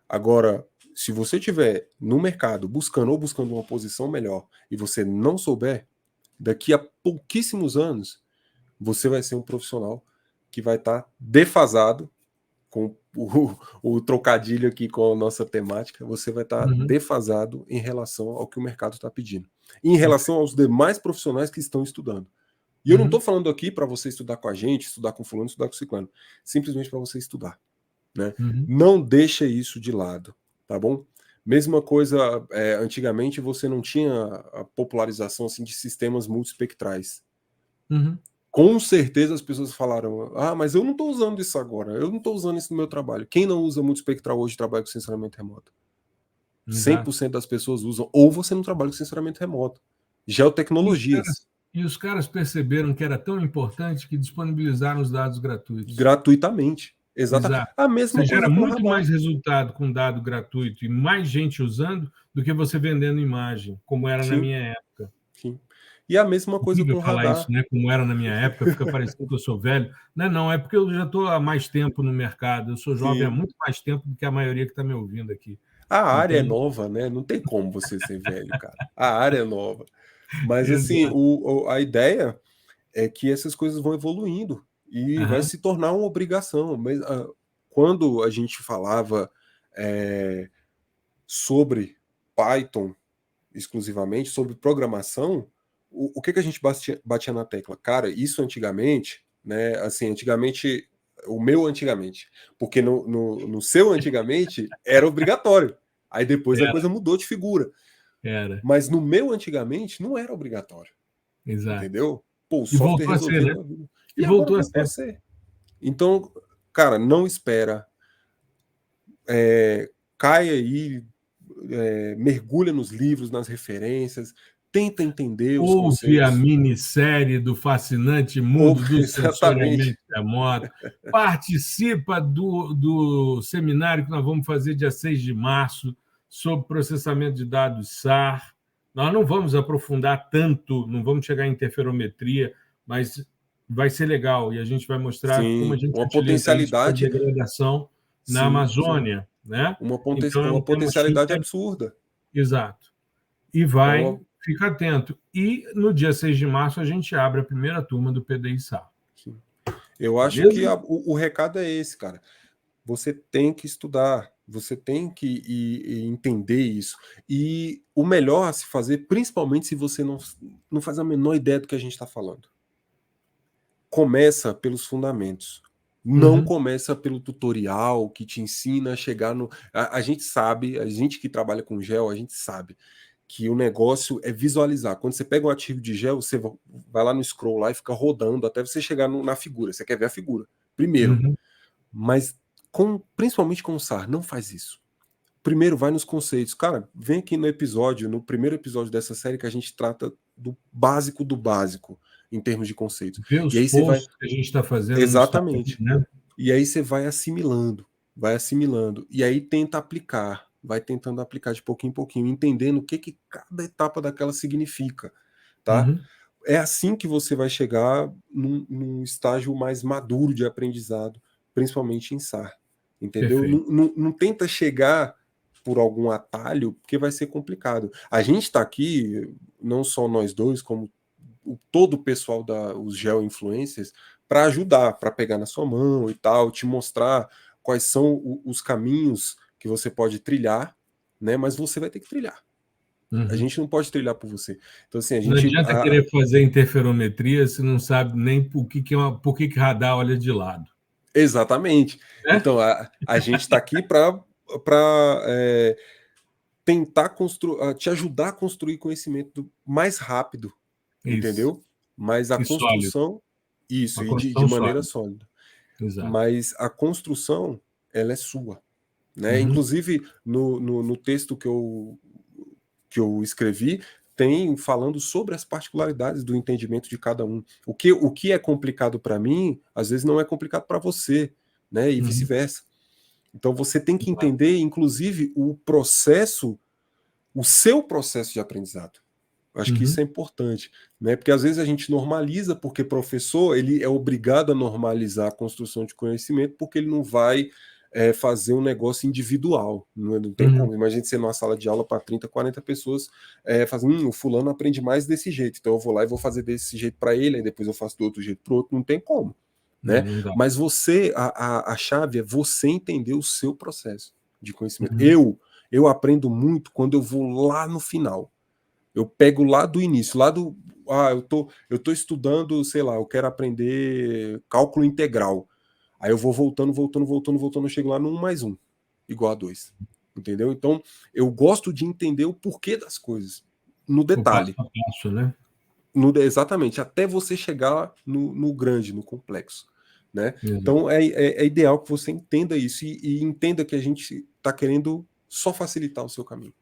Speaker 2: Agora, se você estiver no mercado buscando uma posição melhor e você não souber, daqui a pouquíssimos anos, você vai ser um profissional que vai estar defasado, com o trocadilho aqui com a nossa temática, você vai estar defasado em relação ao que o mercado está pedindo. E em relação aos demais profissionais que estão estudando. E eu não estou falando aqui para você estudar com a gente, estudar com fulano, estudar com ciclano. Simplesmente para você estudar. Né? Não deixa isso de lado, tá bom? Mesma coisa, antigamente você não tinha a popularização assim, de sistemas multiespectrais. Com certeza as pessoas falaram, mas eu não estou usando isso agora, eu não estou usando isso no meu trabalho. Quem não usa multiespectral hoje trabalha com sensoramento remoto? 100% das pessoas usam, ou você não trabalha com sensoramento remoto. Geotecnologias.
Speaker 1: E os caras perceberam que era tão importante que disponibilizaram os dados gratuitos.
Speaker 2: Gratuitamente. Exatamente. A mesma
Speaker 1: coisa. Você gera muito
Speaker 2: radar.
Speaker 1: mais resultado com dado gratuito e mais gente usando do que você vendendo imagem, como era na minha época.
Speaker 2: Sim. E a mesma coisa com o radar.
Speaker 1: Falar isso, né? Como era na minha época, fica parecendo que eu sou velho. Não, é porque eu já estou há mais tempo no mercado. Eu sou jovem há muito mais tempo do que a maioria que está me ouvindo aqui.
Speaker 2: A área é nova, né? Não tem como você ser velho, cara. A área é nova. Mas, assim, a ideia é que essas coisas vão evoluindo e vai se tornar uma obrigação. Mas, quando a gente falava sobre Python exclusivamente, sobre programação, o que a gente batia na tecla? Cara, isso antigamente, né? Assim, antigamente, o meu antigamente, porque no seu antigamente era obrigatório. Aí depois a coisa mudou de figura. Mas no meu antigamente não era obrigatório.
Speaker 1: Exato.
Speaker 2: Entendeu? Pô, o
Speaker 1: software resolveu, né? E voltou a ser.
Speaker 2: Então, cara, não espera. Caia aí, mergulha nos livros, nas referências, tenta entender os conceitos.
Speaker 1: Ouve a minissérie do fascinante mundo do sensoriamento remoto. Participa do seminário que nós vamos fazer dia 6 de março sobre processamento de dados SAR. Nós não vamos aprofundar tanto, não vamos chegar em interferometria, mas vai ser legal e a gente vai mostrar como a gente
Speaker 2: uma
Speaker 1: utiliza isso para
Speaker 2: potencialidade
Speaker 1: degradação na Amazônia, né?
Speaker 2: Então,
Speaker 1: é
Speaker 2: uma
Speaker 1: um tema
Speaker 2: potencialidade
Speaker 1: super...
Speaker 2: absurda.
Speaker 1: Exato. E vai, fica atento. E no dia 6 de março a gente abre a primeira turma do PDI SAR.
Speaker 2: Eu acho que o recado é esse, cara. Você tem que estudar, você tem que entender isso. E o melhor a se fazer, principalmente se você não faz a menor ideia do que a gente está falando. Começa pelos fundamentos. Não começa pelo tutorial que te ensina a chegar no... A gente sabe, a gente que trabalha com gel, a gente sabe que o negócio é visualizar. Quando você pega um ativo de gel, você vai lá no scroll lá e fica rodando até você chegar na figura. Você quer ver a figura primeiro. Mas principalmente com o SAR, não faz isso. Primeiro vai nos conceitos. Cara, vem aqui no primeiro episódio dessa série que a gente trata do básico em termos de conceitos.
Speaker 1: E aí você vai... que a gente está fazendo.
Speaker 2: Exatamente. Né? E aí você vai assimilando. E aí vai tentando aplicar de pouquinho em pouquinho, entendendo o que cada etapa daquela significa, tá? É assim que você vai chegar num estágio mais maduro de aprendizado, principalmente em SAR, entendeu? Não tenta chegar por algum atalho, porque vai ser complicado. A gente está aqui, não só nós dois, como todo o pessoal os geo-influencers, para ajudar, para pegar na sua mão e tal, te mostrar quais são os caminhos que você pode trilhar, né? Mas você vai ter que trilhar. A gente não pode trilhar por você. Então, assim,
Speaker 1: não adianta querer fazer interferometria se não sabe nem por que radar olha de lado.
Speaker 2: Exatamente. Então, a gente está aqui para tentar te ajudar a construir conhecimento mais rápido, entendeu? Mas a construção... Isso, e de maneira sólida.
Speaker 1: Exato.
Speaker 2: Mas a construção, ela é sua. Né? Inclusive, no texto que eu escrevi, tem falando sobre as particularidades do entendimento de cada um. O que é complicado para mim, às vezes não é complicado para você, né? E vice-versa. Então você tem que entender, inclusive, o seu processo de aprendizado. Acho que isso é importante, né? Porque às vezes a gente normaliza, porque professor ele é obrigado a normalizar a construção de conhecimento, porque ele não vai fazer um negócio individual. Não tem como. Imagina você numa sala de aula para 30, 40 pessoas fazendo, o fulano aprende mais desse jeito, então eu vou lá e vou fazer desse jeito para ele, aí depois eu faço do outro jeito para o outro, não tem como. Né? Mas você, a chave é você entender o seu processo de conhecimento. Eu aprendo muito quando eu vou lá no final. Eu pego lá do início, eu tô estudando, sei lá, eu quero aprender cálculo integral. Aí eu vou voltando, eu chego lá no 1 mais 1, igual a 2. Entendeu? Então, eu gosto de entender o porquê das coisas, no detalhe.
Speaker 1: O passo a passo, né?
Speaker 2: Exatamente, até você chegar no grande, no complexo. Né? Então, é ideal que você entenda isso e entenda que a gente está querendo só facilitar o seu caminho.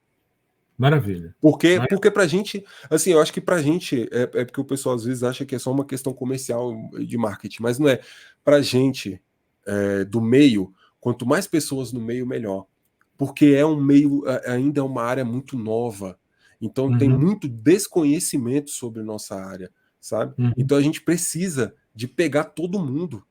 Speaker 1: Maravilha.
Speaker 2: Porque pra gente, assim, eu acho que pra gente, é porque o pessoal às vezes acha que é só uma questão comercial de marketing, mas não é. Pra gente, do meio, quanto mais pessoas no meio, melhor. Porque é um meio, ainda é uma área muito nova. Então tem muito desconhecimento sobre nossa área, sabe? Então a gente precisa de pegar todo mundo.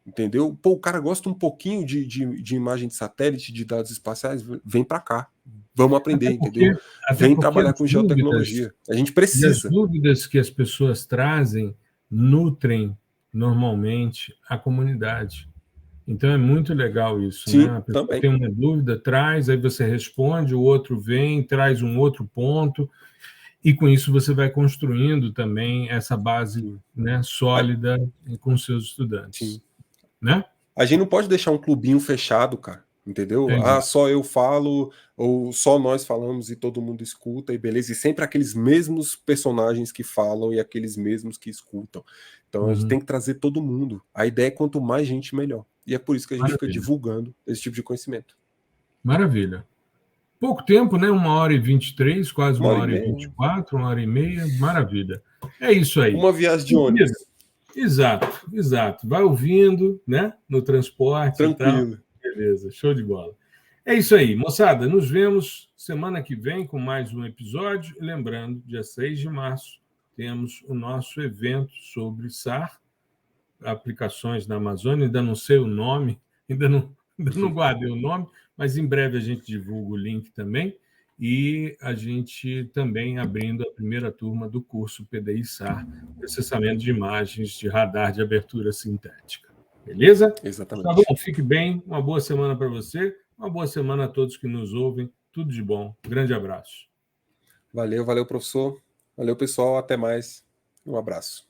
Speaker 2: Entendeu? Pô, o cara gosta um pouquinho de imagem de satélite, de dados espaciais, vem para cá. Vamos aprender, entendeu? Vem trabalhar com geotecnologia. A gente precisa.
Speaker 1: As dúvidas que as pessoas trazem nutrem normalmente a comunidade. Então é muito legal isso.
Speaker 2: Sim,
Speaker 1: né? A pessoa
Speaker 2: também.
Speaker 1: tem uma dúvida, traz, aí você responde, o outro vem, traz um outro ponto. E com isso você vai construindo também essa base, né, sólida com seus estudantes.
Speaker 2: Sim.
Speaker 1: Né?
Speaker 2: A gente não pode deixar um clubinho fechado, cara, entendeu? Só eu falo, ou só nós falamos e todo mundo escuta, e beleza, e sempre aqueles mesmos personagens que falam e aqueles mesmos que escutam. Então a gente tem que trazer todo mundo. A ideia é quanto mais gente, melhor. E é por isso que a gente fica divulgando esse tipo de conhecimento.
Speaker 1: Maravilha. Pouco tempo, né? 1h23, quase 1h24, 1h30, maravilha. É isso aí.
Speaker 2: Uma viagem de ônibus.
Speaker 1: Exato. Vai ouvindo, né? No transporte.
Speaker 2: Tranquilo.
Speaker 1: E tal. Beleza, show de bola. É isso aí, moçada. Nos vemos semana que vem com mais um episódio. Lembrando, dia 6 de março, temos o nosso evento sobre SAR, aplicações na Amazônia. Ainda não sei o nome, ainda não guardei o nome, mas em breve a gente divulga o link também. E a gente também abrindo a primeira turma do curso PDI SAR, processamento de imagens de radar de abertura sintética. Beleza?
Speaker 2: Exatamente.
Speaker 1: Tá bom, fique bem. Uma boa semana para você. Uma boa semana a todos que nos ouvem. Tudo de bom. Grande abraço.
Speaker 2: Valeu, professor. Valeu, pessoal. Até mais. Um abraço.